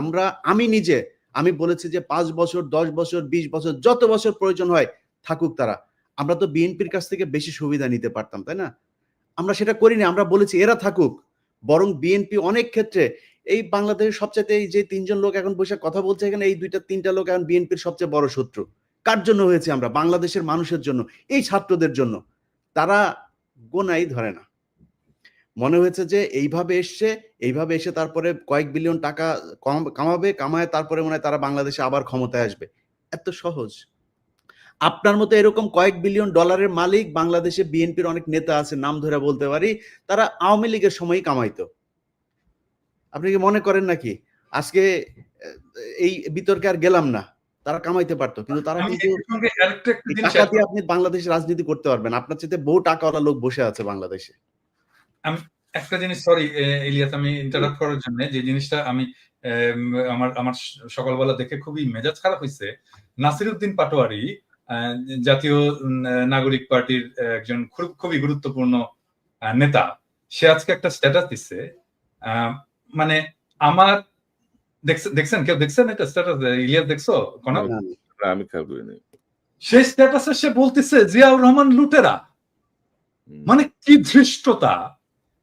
আমি বলেছি যে 5 বছর, 10 বছর, 20 বছর, যত বছর প্রয়োজন হয় থাকুক তারা। আমরা তো বিএনপির কাছ থেকে বেশি সুবিধা নিতে পারতাম, তাই না? আমরা সেটা করিনি, আমরা বলেছি এরা থাকুক। বরং বিএনপি অনেক ক্ষেত্রে এই বাংলাদেশের সবচেয়ে, এই যে 3 জন লোক এখন বসে কথা বলছে এখানে, এই 2-3টা লোক এখন বিএনপির সবচেয়ে বড় শত্রু। কার জন্য হয়েছে? আমরা বাংলাদেশের মানুষের জন্য, এই ছাত্রদের জন্য। তারা গোনাই ধরে না। মনে হয়েছে যে এইভাবে এসে তারপরে কয়েক বিলিয়ন টাকা কামায় তারপরে মনে হয় তারা বাংলাদেশে আবার ক্ষমতায় আসবে। এত সহজ? আপনার মতো এরকম কয়েক বিলিয়ন ডলারের মালিক বাংলাদেশে বিএনপির অনেক নেতা আছে, নাম ধরে বলতে পারি, তারা আওয়ামী লীগের সময়ই কামাইতো। আপনি কি মনে করেন নাকি আজকে এই বিতর্কে আর গেলাম না, তারা কামাইতে পারতো, কিন্তু তারা কিন্তু টাকা দিয়ে আপনি বাংলাদেশে রাজনীতি করতে পারবেন। আপনার চাইতে বহু টাকাওয়ালা লোক বসে আছে বাংলাদেশে। আমি একটা জিনিস, সরি ইলিয়াস, আমি ইন্টারাপ্ট করার জন্য, যে জিনিসটা আমি আমার সকালবেলা দেখে খুবই মেজাজ খারাপ হয়েছে। নাসিরউদ্দিন পাটোয়ারি জাতীয় নাগরিক পার্টির একজন খুবই গুরুত্বপূর্ণ নেতা, সে আজকে একটা স্ট্যাটাস দিচ্ছে, মানে আমার দেখছেন, কেউ দেখছেন এটা স্ট্যাটাস? ইলিয়াস দেখছো? আমি খেয়াল করিনি। সেই স্ট্যাটাসে সে বলতেছে জিয়াউর রহমান লুটেরা। মানে কি ধৃষ্টতা!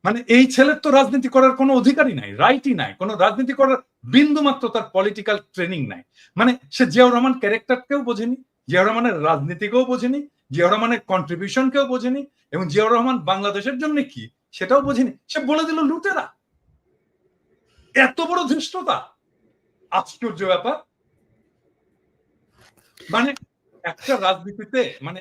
মানে এই ছেলের তো রাজনীতি করার কোনো অধিকারই নাই, রাইটই নাই, কোনো রাজনীতি করার বিন্দু মাত্র তার পলিটিক্যাল ট্রেনিং নাই। মানে সে জিয়াউর রহমান ক্যারেক্টারকেও বোঝেনি, জিয়াউর রহমানের রাজনীতিকেও বোঝেনি, জিয়াউর রহমানের কন্ট্রিবিউশনকেও বোঝেনি, এবং জিয়াউর রহমান বাংলাদেশের জন্য কি সেটাও বোঝেনি। সে বলে দিল লুটেরা। এত বড় ধৃষ্টতা! আশ্চর্য ব্যাপার। মানে একটা রাজনীতিতে, মানে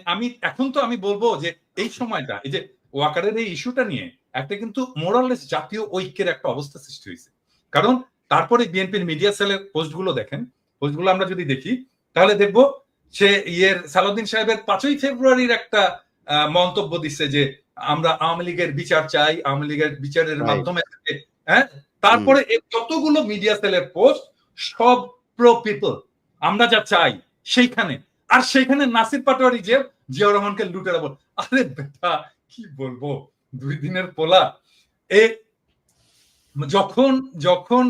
আমি বলবো যে এই সময়টা, এই যে ওয়াকারের এই ইস্যুটা নিয়ে একটা কিন্তু মোরাললেস জাতীয় ঐক্যের একটা অবস্থা সৃষ্টি হয়েছে। কারণ তারপরে বিএনপির মিডিয়া সেলের পোস্টগুলো দেখেন, পোস্টগুলো আমরা যদি দেখি তাহলে দেখবো সে সালাউদ্দিন সাহেবের 5ই ফেব্রুয়ারির একটা মন্তব্য দিচ্ছে যে আমরা আওয়ামী লীগের বিচার চাই, আওয়ামী লীগের বিচারের মাধ্যমে, হ্যাঁ। তারপরে যতগুলো মিডিয়া সেলের পোস্ট সব প্রো পিপল, আমরা যা চাই সেইখানে। আর সেইখানে নাসির পাটোয়ারি যে জিয়াউর রহমানকে লুটেরা বল। আরে বেটা, কি বলবো, 2 দিনের পোলা। যখন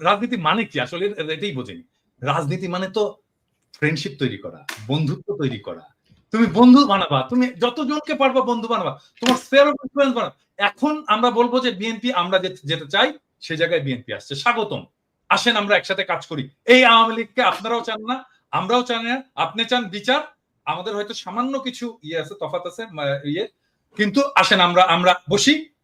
রাজনীতি মানে কি আসলে এটাই বোঝেনি। রাজনীতি মানে তো ফ্রেন্ডশিপ তৈরি করা, বন্ধুত্ব তৈরি করা। তুমি বন্ধু বানাবা, তুমি যতজনকে পারবা বন্ধু বানাবা, তোমার স্পেয়ার অফ ইনফ্লুয়েন্স বানাবা। এখন আমরা বলবো যে বিএনপি, আমরা যেটা চাই সেই জায়গায় বিএনপি আসছে, স্বাগতম, আসেন আমরা একসাথে কাজ করি। এই আওয়ামী লীগকে আপনারাও চান না, আমরাও চান না। আপনি চান বিচার, আমাদের হয়তো সামান্য কিছু আছে, তফাৎ আছে কিন্তু আসেন আমরা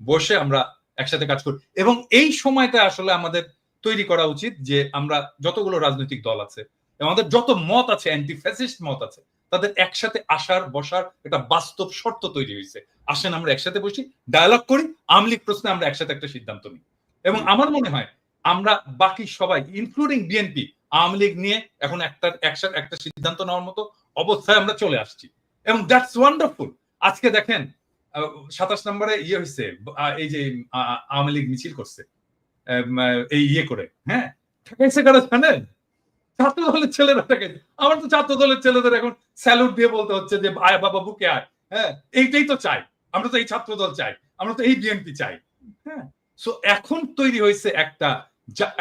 বসে আমরা একসাথে কাজ করি। এবং এই সময়টা আসলে আমাদের তৈরি করা উচিত যে আমরা যতগুলো রাজনৈতিক দল আছে, আমাদের যত মত আছে, অ্যান্টি ফ্যাসিস্ট মত আছে, তাদের একসাথে আসার বসার একটা বাস্তব শর্ত তৈরি হয়েছে। আসেন আমরা একসাথে বসি, ডায়ালগ করি, আওয়ামী লীগ প্রশ্নে আমরা একসাথে একটা সিদ্ধান্ত নিই। এবং আমার মনে হয় আমরা বাকি সবাই ইনক্লুডিং বিএনপি আওয়ামী লীগ নিয়ে এখন একটা সিদ্ধান্ত নেওয়ার মতো অবস্থায় আমরা চলে আসছি, এবং দ্যাটস ওয়ান্ডারফুল। আজকে দেখেন 27 নম্বরে হয়েছে, এই যে আওয়ামী লীগ মিছিল করছে এই করে, হ্যাঁ, ঠেকাইছে কারা জানেন? ছাত্র দলের ছেলেরা ঠেকাইছে। আমার তো ছাত্র দলের ছেলেদের এখন স্যালুট দিয়ে বলতে হচ্ছে যে আয় বাবা বুকে আয়, হ্যাঁ, এইটাই তো চাই আমরা, তো এই ছাত্র দল চাই, আমরা তো এই বিএনপি চাই, হ্যাঁ। সো এখন তৈরি হয়েছে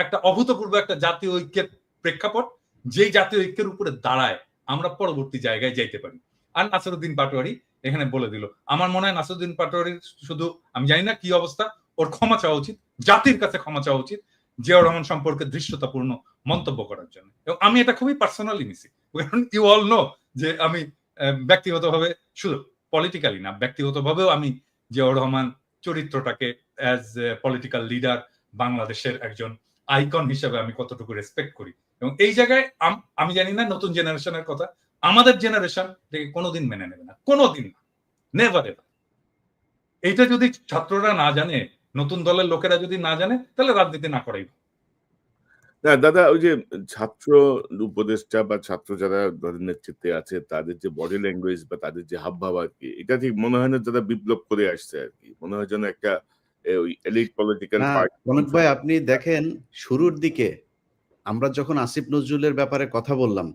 একটা অভূতপূর্ব একটা জাতীয় ঐক্যের প্রেক্ষাপট, যেই জাতীয় ঐক্যের উপরে দাঁড়ায় আমরা পরবর্তী জায়গায় যাইতে পারি। আর নাসিরউদ্দিন পাটোয়ারি এখানে বলে দিল। আমার মনে হয় নাসিরউদ্দিন পাটোয়ারির শুধু, আমি জানি না কি অবস্থা, ওর ক্ষমা চাওয়া উচিত, জাতির কাছে ক্ষমা চাওয়া উচিত জিয়াউর রহমান সম্পর্কে ধৃষ্টতাপূর্ণ মন্তব্য করার জন্য। এবং আমি এটা খুবই পার্সোনালি নিছি, ইউ অল নো যে আমি ব্যক্তিগতভাবে, শুধু পলিটিক্যালি না, ব্যক্তিগতভাবেও আমি জিয়াউর রহমান চরিত্রটাকে অ্যাজ পলিটিক্যাল লিডার, বাংলাদেশের একজন আইকন হিসেবে আমি কতটুকু রেসপেক্ট করি। এবং এই জায়গায় আমি জানি না নতুন জেনারেশনের কথা, আমাদের জেনারেশন এটাকে কোনোদিন মেনে নেবে না, কোনোদিন না, নেভার এভার। এইটা যদি ছাত্ররা না জানে, নতুন দলের লোকেরা যদি না জানে, তাহলে রাজনীতি না করাই। না দাদা, ওই যে ছাত্র উপদেষ্টা বা ছাত্র যারা ধরেন নেতৃত্বে আছে তাদের যে বডি ল্যাঙ্গুয়েজ বা তাদের যে হাবভাব আরকি, এটা ঠিক মনে হয় না যারা বিপ্লব করে আসছে আরকি। মনে হয় যেন একটা ওই এলিট পলিটিক্যাল না, পার্টি কনক ভাই আপনি দেখেন শুরুর দিকে আমরা যখন আসিফ নজরুলের ব্যাপারে কথা বললাম,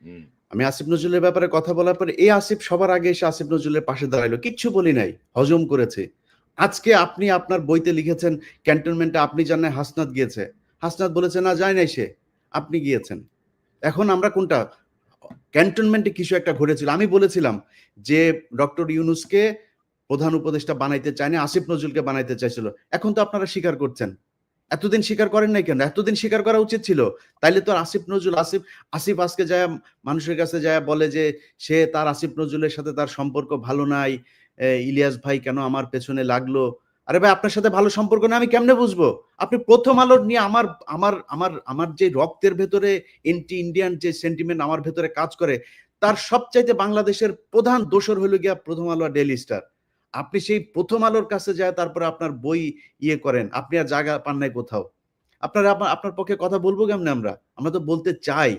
হুম। আমি আসিফ নজরুলের ব্যাপারে কথা বলার পরে এই আসিফ সবার আগে এসে আসিফ নজরুলের পাশে দাঁড়াইলো, কিচ্ছু বলি নাই, হজম করেছে। আজকে আপনি আপনার বইতে লিখেছেন ক্যান্টনমেন্টে আপনি জানেন হাসনাত গিয়েছে, হাসনাত বলেছে না যায় নাই সে, আপনি গিয়েছেন। এখন আমরা কোনটা, ক্যান্টনমেন্টে কিছু একটা ঘটেছিল, আমি বলেছিলাম যে ডক্টর ইউনূসকে প্রধান উপদেষ্টা বানাইতে চায়নি, আসিফ নজরুলকে বানাইতে চাইছিল। এখন তো আপনারা স্বীকার করছেন, এতদিন স্বীকার করেন নাই কেন? এতদিন স্বীকার করা উচিত ছিল। তাইলে তো আসিফ নজরুল, আসিফ আজকে যায় মানুষের কাছে যায় বলে যে সে তার আসিফ নজরুলের সাথে তার সম্পর্ক ভালো নাই, ইলিয়াস ভাই কেন আমার পেছনে লাগলো। আরে ভাই আপনার সাথে ভালো সম্পর্ক না আমি কেমনে বুঝবো? আপনি প্রথম আলোর নিয়ে আমার আমার আমার আমার যে রক্তের ভেতরে এন্টি ইন্ডিয়ান যে সেন্টিমেন্ট আমার ভেতরে কাজ করে, তার সবচাইতে বাংলাদেশের প্রধান দোসর হইল গিয়া প্রথম আলো আর ডেইলি স্টার। আপনি সেই প্রথম আলোর কাছে যায় তারপরে আপনার বই ইয়ে করেন, আপনি আর জায়গা পান নাই কোথাও। আপনার পক্ষে কথা বলবো কেমনে আমরা? আমরা তো বলতে চাই,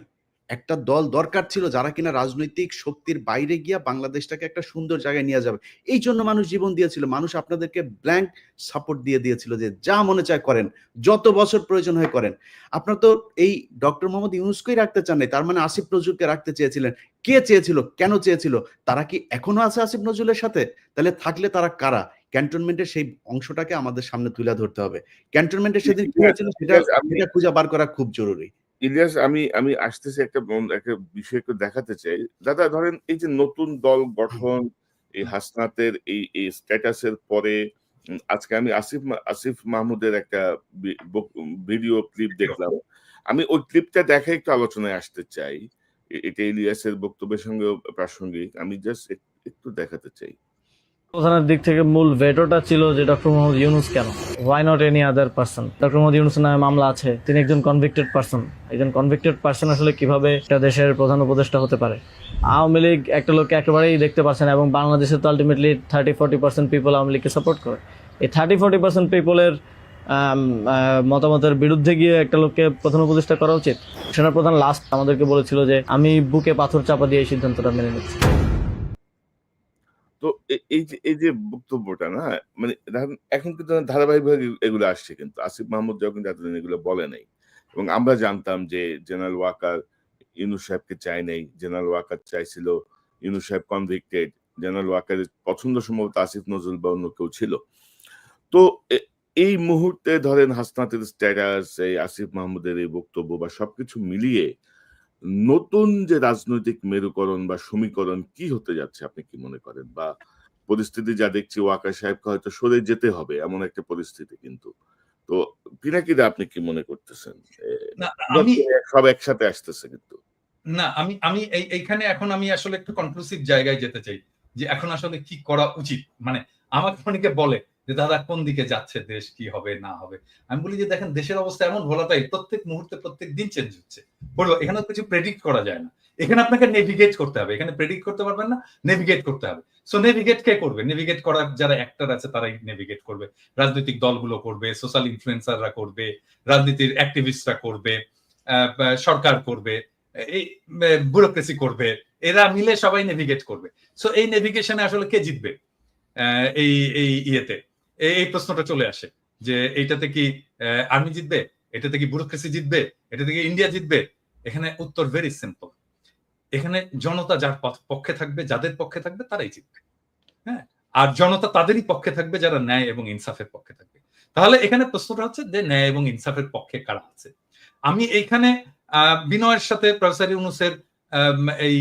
একটা দল দরকার ছিল যারা কিনা রাজনৈতিক শক্তির বাইরে গিয়া বাংলাদেশটাকে একটা সুন্দর জায়গায় নিয়ে যাবে। এই জন্য মানুষ জীবন দিয়েছিল। মানুষ আপনাদেরকে ব্ল্যাঙ্ক সাপোর্ট দিয়ে দিয়েছিল যে যা মনে চায় করেন, যত বছর প্রয়োজন হয় করেন। আপনারা তো এই ডক্টর মোহাম্মদ ইউনূসকেই রাখতে চান নাই, তার মানে আসিফ নজরুলকে রাখতে চেয়েছিলেন। কে চেয়েছিল? কেন চেয়েছিল? তারা কি এখনো আছে আসিফ নজরুলের সাথে? তাহলে থাকলে তারা কারা? ক্যান্টনমেন্টের সেই অংশটাকে আমাদের সামনে তুলে ধরতে হবে। ক্যান্টনমেন্টে সেদিন কি ইলিয়াস, হয়েছিল সেটা ইলিয়াস আমি সেটা খুঁজে বার করা খুব জরুরি। ইলিয়াস আমি আমি আসতেছি একটা বিষয় একটু দেখাতে চাই। দাদা ধরেন এই যে নতুন দল গঠন, এই হাসনাতের এই স্ট্যাটাসের পরে আজকে আমি আসিফ মাহমুদের একটা ভিডিও ক্লিপ দেখলাম। আমি ওই ক্লিপটা দেখে একটু আলোচনায় আসতে চাই। এটা ইলিয়াসের বক্তব্যের সঙ্গেও প্রাসঙ্গিক। আমি জাস্ট একটু দেখাতে চাই। প্রধানের দিক থেকে মূল ভেটোটা ছিল যে ডক্টর মোহাম্মদ ইউনূস কেন, why not any other person. Doctor Mohammad ইউনূসের নামে মামলা আছে, তিনি একজন কনভিক্টেড পার্সন। একজন কনভিক্টেড পার্সন আসলে কিভাবে একটা দেশের প্রধান উপদেষ্টা হতে পারে? আওয়ামী লীগ একটা লোককে একেবারেই দেখতে পাচ্ছে না, এবং বাংলাদেশে তো আলটিমেটলি 30-40% পিপল আওয়ামী লীগকে সাপোর্ট করে। এই 30-40% পিপলের মতামতের বিরুদ্ধে গিয়ে একটা লোককে প্রধান উপদেষ্টা করা উচিত? সেনাপ্রধান লাস্ট আমাদেরকে বলেছিল যে আমি বুকে পাথর চাপা দিয়ে এই সিদ্ধান্তটা মেনে নিচ্ছি। তো এই যে বক্তব্যটা না, মানে এখন কিন্তু ধারাবাহিকভাবে এগুলো আসছে, কিন্তু আসিফ মাহমুদ যখন এতদিন এগুলো বলে নাই, এবং আমরা জানতাম যে জেনারেল ওয়াকার ইউনূস সাহেবকে চায় নাই, জেনারেল ওয়াকার চাইছিল ইউনূস সাহেব কনভিক্টেড, জেনারেল ওয়াকারের পছন্দ সম্ভবত আসিফ নজরুল বা অন্য কেউ ছিল। তো এই মুহূর্তে ধরেন হাসনাতের স্ট্যাটাস, এই আসিফ মাহমুদের এই বক্তব্য বা সবকিছু মিলিয়ে নতুন যে রাজনৈতিক মেরুকরণ বা সমীকরণ কি হতে যাচ্ছে আপনি কি মনে করেন? বা পরিস্থিতি যা দেখছি ওয়াকার সাহেবকে হয়তো সরে যেতে হবে এমন একটা পরিস্থিতি কিন্তু। তো পিনাকিদা আপনি কি মনে করতেছেন? না আমি সব একসাথে আসতেছে কিন্তু। না আমি আমি এইখানে এখন আমি আসলে একটু কনক্লুসিভ জায়গায় যেতে চাই যে এখন আসলে কি করা উচিত। মানে আমাকে অনেকে বলে যে দাদা কোন দিকে যাচ্ছে দেশ, কি হবে না হবে। আমি বলি যে দেখেন দেশের অবস্থা এমন ভোলাটাইল, প্রত্যেক মুহূর্তে প্রত্যেক দিন চেঞ্জ হচ্ছে। বলবো এখানে কিছু প্রেডিক্ট করা যায় না, এখানে আপনাকে নেভিগেট করতে হবে। এখানে প্রেডিক্ট করতে পারবেন না, নেভিগেট করতে হবে। সো নেভিগেট কে করবে? নেভিগেট করার যারা অ্যাক্টর আছে তারাই নেভিগেট করবে। রাজনৈতিক দলগুলো করবে, সোশ্যাল ইনফ্লুয়েন্সাররা করবে, রাজনীতির অ্যাক্টিভিস্টরা করবে, সরকার করবে, এই ব্যুরোক্রেসি করবে, এরা মিলে সবাই নেভিগেট করবে। সো এই নেভিগেশনে আসলে কে জিতবে? এই এই ইয়েতে এই প্রশ্নটা চলে আসে যে এইটাতে কি আর্মি জিতবে, এটাতে কি ব্যুরোক্রেসি জিতবে, এটাতে কি ইন্ডিয়া জিতবে? এখানে উত্তর ভেরি সিম্পল। এখানে জনতা যার পক্ষে থাকবে, যাদের পক্ষে থাকবে তারাই জিতবে। হ্যাঁ, আর জনতা তাদেরই পক্ষে থাকবে যারা ন্যায় এবং ইনসাফের পক্ষে থাকবে। তাহলে এখানে প্রশ্নটা হচ্ছে যে ন্যায় এবং ইনসাফের পক্ষে কারা আছে। আমি এইখানে বিনয়ের সাথে প্রফেসর ইউনূসের এই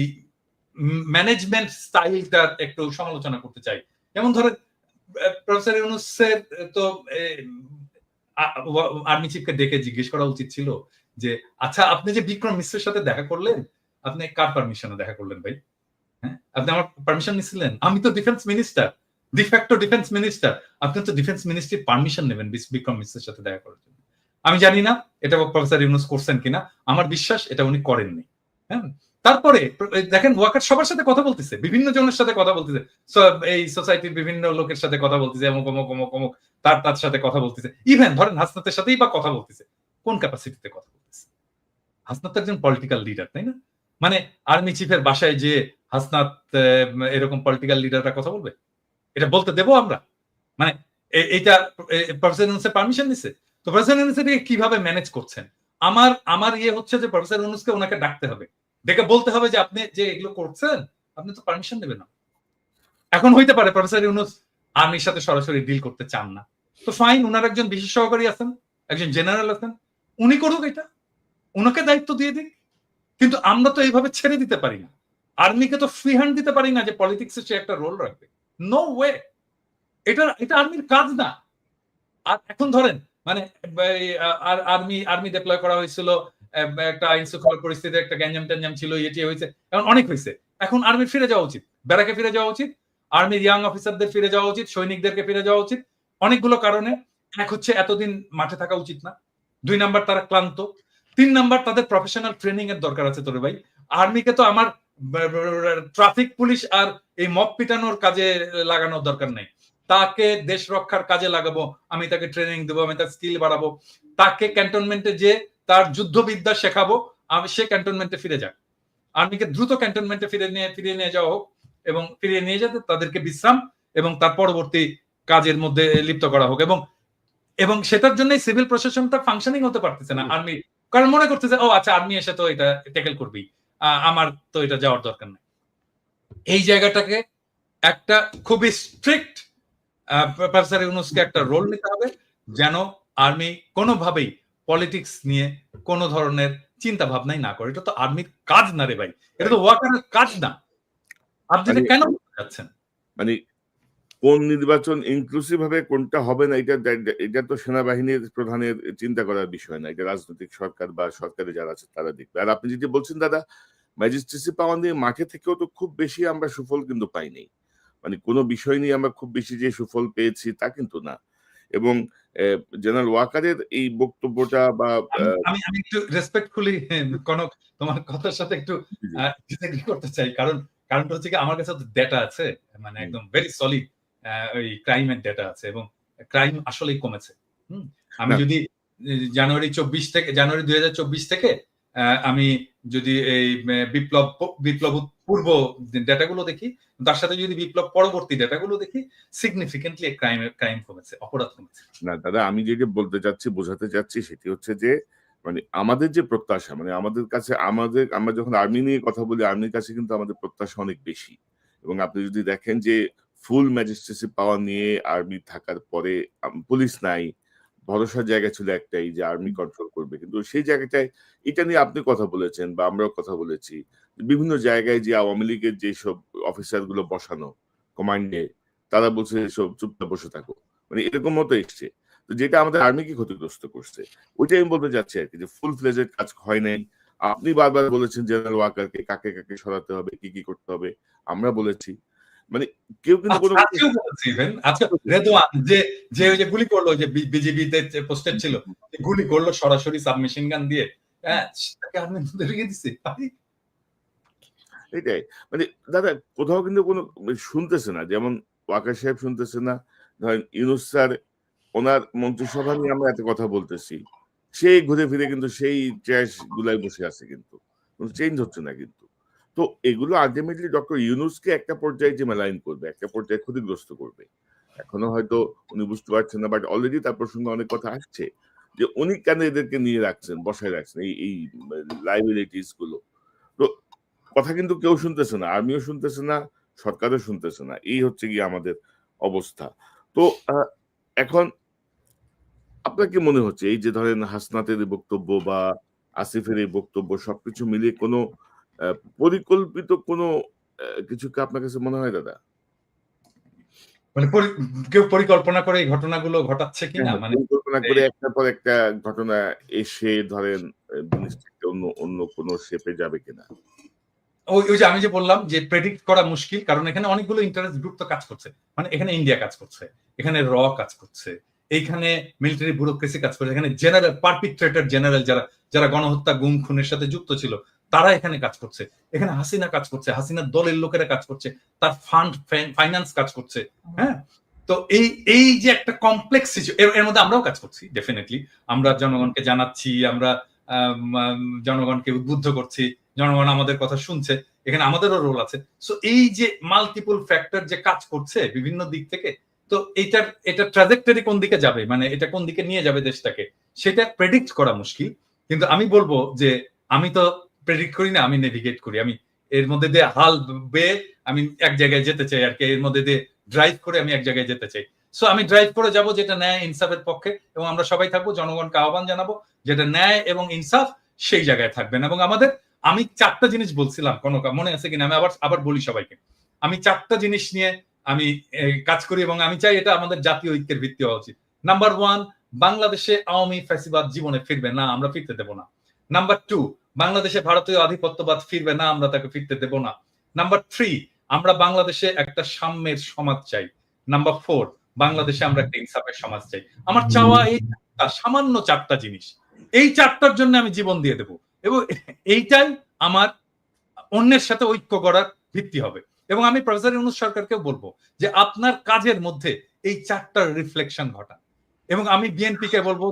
ম্যানেজমেন্ট স্টাইলটার একটু সমালোচনা করতে চাই। যেমন ধরেন প্রফেসর ইউনূসের তো আর্মি চিফকে ডেকে জিজ্ঞেস করা উচিত ছিল যে আচ্ছা আপনি যে বিক্রম মিশ্রের সাথে দেখা করলেন, আপনি কার পারমিশনে দেখা করলেন ভাই? হ্যাঁ, আপনি আমার পারমিশন নিছিলেন? আমি তো defence minister, de facto defence minister. আপনি তো ডিফেন্স মিনিস্ট্রির পারমিশন নেবেন বিক্রম মিশ্রের সাথে দেখা করার জন্য। আমি জানি না এটা প্রফেসর ইউনূস করছেন কিনা, আমার বিশ্বাস এটা উনি করেননি। হ্যাঁ, তারপরে দেখেন ওয়াকার সবার সাথে কথা বলতেছে, বিভিন্ন জনের সাথে কথা বলতেছে, এই সোসাইটির বিভিন্ন লোকের সাথে কথা বলতেছে, অমুক অমুক অমুক অমুক তার সাথে কথা বলতেছে, ইভেন ধরেন হাসনাতের সাথেই বা কথা বলতেছে, কোন ক্যাপাসিটিতে কথা বলতেছে? হাসনাত একজন পলিটিক্যাল লিডার, তাই না? মানে আর্মি চিফের বাসায় যে হাসনাত এরকম পলিটিক্যাল লিডাররা কথা বলবে, এটা বলতে দেবো আমরা? মানে এইটা প্রফেসর ইউনূসের পারমিশন নিছে? তো প্রফেসর ইউনূস এটাকে কিভাবে ম্যানেজ করছেন? আমার ইয়ে হচ্ছে যে প্রফেসর ইউনূসকে ওনাকে ডাকতে হবে, ডেকে বলতে হবে যে আপনি যে এগুলো করছেন আপনি তো পারমিশন নেবেন না। এখন হইতে পারে প্রফেসর ইউনূস আর্মির সাথে সরাসরি ডিল করতে চান না, তো ফাইন, উনার একজন বিশেষ সহকারী আছেন, একজন জেনারেল আছেন, উনি করুক, এটা উনাকে দায়িত্ব দিয়ে দিক। কিন্তু আমরা তো এইভাবে ছেড়ে দিতে পারি না, আর্মিকে তো ফ্রি হ্যান্ড দিতে পারি না যে পলিটিক্সে সে একটা রোল রাখবে। নো ওয়ে, এটা আর্মির কাজ না। আর এখন ধরেন মানে আর্মি ডিপ্লয় করা হয়েছিল, একটা আইন শৃঙ্খলা পরিস্থিতি, একটা গ্যাঞ্জাম ট্যাঞ্জাম ছিল, এটি হয়েছে, এখন অনেক হয়েছে, এখন আর্মির ফিরে যাওয়া উচিত, ব্যারাকে ফিরে যাওয়া উচিত, আর্মির ইয়াং অফিসারদের ফিরে যাওয়া উচিত, সৈনিকদেরকে ফিরে যাওয়া উচিত, অনেকগুলো কারণে। এক হচ্ছে এতদিন মাঠে থাকা উচিত না, 2 নাম্বার তারা ক্লান্ত, 3 নাম্বার তাদের প্রফেশনাল ট্রেনিং এর দরকার আছে। তোরে ভাই, আর্মিকে তো আমার ট্রাফিক পুলিশ আর এই মব পিটানোর কাজে লাগানোর দরকার নেই, তাকে দেশ রক্ষার কাজে লাগাবো, আমি তাকে ট্রেনিং দেবো, আমি তার স্কিল বাড়াবো, তাকে ক্যান্টনমেন্টে যে তার যুদ্ধবিদ্যা শেখাবো, আমি সে ক্যান্টনমেন্টে ফিরে যাক। আর্মিকে দ্রুত ক্যান্টনমেন্টে ফিরিয়ে নিয়ে যাওয়া হোক, এবং ফিরিয়ে নিয়ে যেতে তাদেরকে বিশ্রাম এবং তার পরবর্তী কাজের মধ্যে লিপ্ত করা হোক, এবং সেটার জন্য সিভিল প্রশাসনটা ফাংশনিং হতে পারতেছে না আর্মি, কারণ মনে করতেছে ও আচ্ছা আর্মি এসে তো এটা ট্যাকেল করবেই, আমার তো এটা যাওয়ার দরকার নেই। এই জায়গাটাকে একটা খুবই স্ট্রিক্ট প্রফেসর ইউনূসকে একটা রোল নিতে হবে, যেন আর্মি কোনোভাবেই পলিটিক্স নিয়ে কোনো ধরনের চিন্তা ভাবনাই না করে। এটা তো আর্মির কাজ না রে ভাই, এটা তো ওয়াকারের কাজ না। আপনি এটা কেন যাচ্ছেন? মানে কোন নির্বাচন ইনক্লুসিভ হবে, কোনটা হবে না, এটা তো সেনাবাহিনীর প্রধানের চিন্তা করার বিষয় না, এটা রাজনৈতিক সরকার বা সরকারে যারা আছে তারা দেখবে। আর আপনি যেটি বলছেন দাদা, ম্যাজিস্ট্রেসি পাওয়া নিয়ে মাঠে থেকেও তো খুব বেশি আমরা সুফল কিন্তু পাইনি। মানে কোনো বিষয় নিয়ে আমরা খুব বেশি যে সুফল পেয়েছি তা কিন্তু না। এবং জেনারেল ওয়াকারের এই বক্তব্যটা বা আমি একটু রেসপেক্টফুলি কনক তোমার কথার সাথে একটু ডিসএগ্রি করতে চাই, কারণটা হচ্ছে কি, আমার কাছে তো ডেটা আছে, মানে একদম ভেরি সলিড ওই ক্রাইমের ডেটা আছে, এবং ক্রাইম আসলেই কমেছে। আমি যদি জানুয়ারি 2024 থেকে আমি যদি এই বিপ্লব পূর্ব ডেটাগুলো দেখি, তার সাথে যদি বিপ্লব পরবর্তী ডেটাগুলো দেখি, সিগনিফিকেন্টলি ক্রাইম কমেছে, অপরাধ কমেছে। না দাদা, আমি যেটা বলতে চাচ্ছি, বোঝাতে চাচ্ছি, সেটি হচ্ছে যে মানে আমাদের যে প্রত্যাশা, মানে আমাদের কাছে আমরা যখন আর্মি নিয়ে কথা বলি, আর্মির কাছে কিন্তু আমাদের প্রত্যাশা অনেক বেশি। এবং আপনি যদি দেখেন যে ফুল ম্যাজিস্ট্রেসি পাওয়ার নিয়ে আর্মি থাকার পরে পুলিশ নাই, ভরসার জায়গা ছিল একটাই যে আর্মি কন্ট্রোল করবে, কিন্তু সেই জায়গাটায় এটা নিয়ে আপনি কথা বলেছেন বা আমরাও কথা বলেছি, বিভিন্ন জায়গায় যে আওয়ামী লীগের যেসব অফিসার গুলো বসানো কমান্ডে, তারা বলছে সব চুপচাপ বসে থাকো, মানে এরকম মতো এসছে। তো যেটা আমাদের আর্মিকে ক্ষতিগ্রস্ত করছে, ওইটাই আমি বলতে চাচ্ছি আর কি, যে ফুল ফ্লেজের কাজ হয় নাই। আপনি বারবার বলেছেন জেনারেল ওয়াকারকে কাকে কাকে সরাতে হবে, কি কি করতে হবে, আমরা বলেছি। মানে কেউ কিন্তু কোনো রেদওয়ান যে ওই যে গুলি করলো, যে বিজিবিতে পোস্টেড ছিল, গুলি করলো সরাসরি সাবমেশিন গান দিয়ে, তাকে আর্মি রেখে দিছে। এটাই মানে দাদা, কোথাও কিন্তু কোনো শুনতেছে না, যেমন ওয়াকার সাহেব শুনতেছে না, ধরেন ইউনূস স্যার, ওনার মন্ত্রিসভা নিয়ে আমরা এত কথা বলতেছি, সেই ঘুরে ফিরে কিন্তু সেই ট্র্যাশ গুলাই বসে আছে, কিন্তু চেঞ্জ হচ্ছে না কিন্তু। তো এগুলো আলটিমেটলি ডক্টর ইউনূসকে একটা পর্যায়ে যে মেলাইন করবে, একটা পর্যায়ে ক্ষতিগ্রস্ত করবে। এখনো হয়তো উনি বুঝতে পারছেন না, বাট অলরেডি তার প্রসঙ্গে অনেক কথা আসছে যে উনি কেন এদেরকে নিয়ে রাখছেন, বসায় রাখছেন এই লাইবিলিটিস গুলো। তো কথা কিন্তু কেউ শুনতেছে না, আর্মিও শুনতেছে না, সরকারও শুনতেছে না, এই হচ্ছে গিয়ে আমাদের অবস্থা। তো এখন আপনার কি মনে হচ্ছে, এই যে ধরেন হাসনাতের এই বক্তব্য বা আসিফের এই বক্তব্য, সবকিছু মিলিয়ে কোনো পরিকল্পিত কোনো কিছু কি আপনার কাছে মনে হয় দাদা? মানে কেউ পরিকল্পনা করে এই ঘটনাগুলো ঘটাচ্ছে কিনা, মানে পরিকল্পনা করে একটার পর একটা ঘটনা এসে ধরেন জিনিসটাকে অন্য কোনো শেপে যাবে কিনা? ওই যে আমি যে বললাম যে প্রেডিক্ট করা মুশকিল, কারণ এখানে অনেকগুলো ইন্টারেস্ট গ্রুপ তো কাজ করছে। মানে এখানে ইন্ডিয়া কাজ করছে, এখানে কাজ করছে, এইখানে মিলিটারি ব্যুরোক্রেসি কাজ করছে, এখানে জেনারেল পারপিট্রেটর জেনারেল যারা গণহত্যা গুম খুনের সাথে যুক্ত ছিল তারা এখানে কাজ করছে, এখানে হাসিনা কাজ করছে, হাসিনার দলের লোকেরা কাজ করছে, তার ফান্ড ফাইন্যান্স কাজ করছে। হ্যাঁ, তো এই যে একটা কমপ্লেক্স এর মধ্যে আমরাও কাজ করছি, ডেফিনেটলি আমরা জনগণকে জানাচ্ছি, আমরা জনগণকে উদ্বুদ্ধ করছি, জনগণ আমাদের কথা শুনছে, এখানে আমাদেরও রোল আছে। সো এই যে মাল্টিপল ফ্যাক্টর যে কাজ করছে বিভিন্ন দিক থেকে, তো এটা ট্রাজেক্টরি কোন দিকে যাবে, মানে এটা কোন দিকে নিয়ে যাবে দেশটাকে, সেটা প্রেডিক্ট করা মুশকিল। কিন্তু আমি বলবো যে আমি তো প্রেডিক্ট করি না, আমি নেভিগেট করি। আমি এর মধ্যে দিয়ে হাল বেয়ে আমি এক জায়গায় যেতে চাই আর কি, এর মধ্যে দিয়ে ড্রাইভ করে আমি এক জায়গায় যেতে চাই। সো আমি ড্রাইভ করে যাব যেটা ন্যায় ইনসাফের পক্ষে, এবং আমরা সবাই থাকবো, জনগণকে আহ্বান জানাবো যেটা ন্যায় এবং ইনসাফ সেই জায়গায় থাকবেন। এবং আমি 4টা জিনিস বলছিলাম, কোনো মনে আছে কিনা, আমি আবার বলি সবাইকে। আমি 4টা জিনিস নিয়ে আমি কাজ করি এবং আমি চাই এটা আমাদের জাতীয় ঐক্যের ভিত্তি হওয়া উচিত। নাম্বার 1, বাংলাদেশে আওয়ামী ফ্যাসিবাদ জীবনে ফিরবে না, আমরা ফিরতে দেব না। নাম্বার 2, বাংলাদেশে ভারতীয় আধিপত্যবাদ ফিরবে না, আমরা তাকে ফিরতে দেব না। নাম্বার 3, আমরা বাংলাদেশে একটা সাম্যের সমাজ চাই। নাম্বার 4, বাংলাদেশে আমরা একটা ইনসাফের সমাজ চাই। আমার চাওয়া এই সামান্য 4টা জিনিস, এই 4টার জন্য আমি জীবন দিয়ে দেব, এবং এইটাই আমার অন্যের সাথে ঐক্য করার ভিত্তি হবে। এবং আমি প্রফেসর ইউনূস সরকারকেও বলবো যে আপনার কাজের মধ্যে এই 4টার রিফ্লেকশন ঘটা। এবং আমি বিএনপি কে বলবো,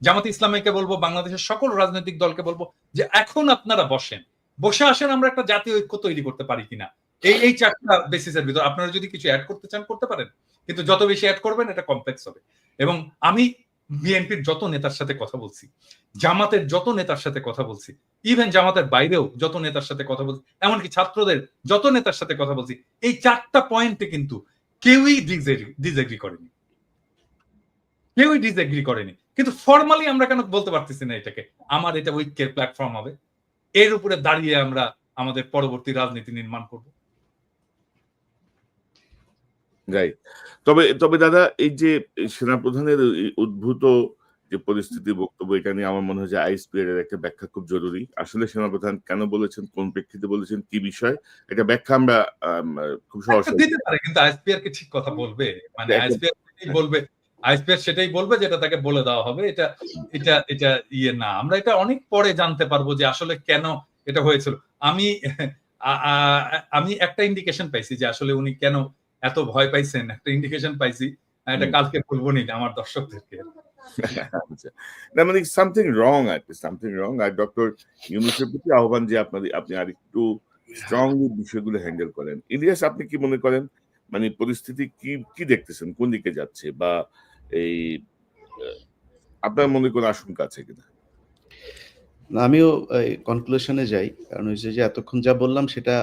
জামাত ইসলামীকে বলবো, বাংলাদেশের সকল রাজনৈতিক দলকে বলবো যে এখন আপনারা বসে আসেন, আমরা একটা জাতীয় ঐক্য তৈরি করতে পারি কিনা এই 4টা বেসিসের ভিতর। আপনারা যদি কিছু অ্যাড করতে চান করতে পারেন, কিন্তু যত বেশি অ্যাড করবেন এটা কমপ্লেক্স হবে। এবং আমি বিএনপির যত নেতার সাথে কথা বলছি, জামাতের যত নেতার সাথে কথা বলছি, ইভেন জামাতের বাইরেও যত নেতার সাথে কথা বলছি, এমনকি ছাত্রদের যত নেতার সাথে কথা বলছি, এই 4টা পয়েন্টে কিন্তু কেউই ডিসএগ্রি করেনি, কিন্তু ফর্মালি আমরা কেন বলতে পারতেছি না এটাকে আমার এটা ঐক্যের প্ল্যাটফর্ম হবে, এর উপরে দাঁড়িয়ে আমরা আমাদের পরবর্তী রাজনীতি নির্মাণ করব। রাইট। তবে দাদা, এই যে সেনাপ্রধানের উদ্ভূত যে পরিস্থিতি, বক্তব্য, এটা নিয়ে আমার মনে হয় যে আইএসপিআর এর একটা ব্যাখ্যা খুব জরুরি। আসলে সেনাপ্রধান কেন বলেছেন, কোন প্রেক্ষিতে বলেছেন, কি বিষয়, এটা ব্যাখ্যা আমরা খুব সহজে দিতে পারে, কিন্তু আইএসপিআর কে ঠিক কথা বলবে, মানে আইএসপিআর সেটাই বলবে যেটা তাকে বলে দেওয়া হবে। এটা না, আমরা এটা অনেক পরে জানতে পারবো যে আসলে কেন এটা হয়েছিল। আমি একটা ইন্ডিকেশন পাইছি যে আসলে উনি কেন এত ভয় পাইছেন, একটা ইন্ডিকেশন পাইছি, এটা কালকে বলবো নি আমার দর্শকদেরকে। না, মানে সামথিং রং আর কি, সামথিং রং। আর ডক্টর ইউনূসের প্রতি আহ্বান যে আপনি আর একটু স্ট্রংলি বিষয়গুলো হ্যান্ডেল করেন। ইলিয়াস, আপনি কি মনে করেন, মানে পরিস্থিতি কি দেখতেছেন, কোন দিকে যাচ্ছে, বা এই আপনার মনে কোনো আশঙ্কা আছে কিনা? আমিও কনক্লুশনে যাই, কারণ হচ্ছে যে এতক্ষণ যা বললাম সেটা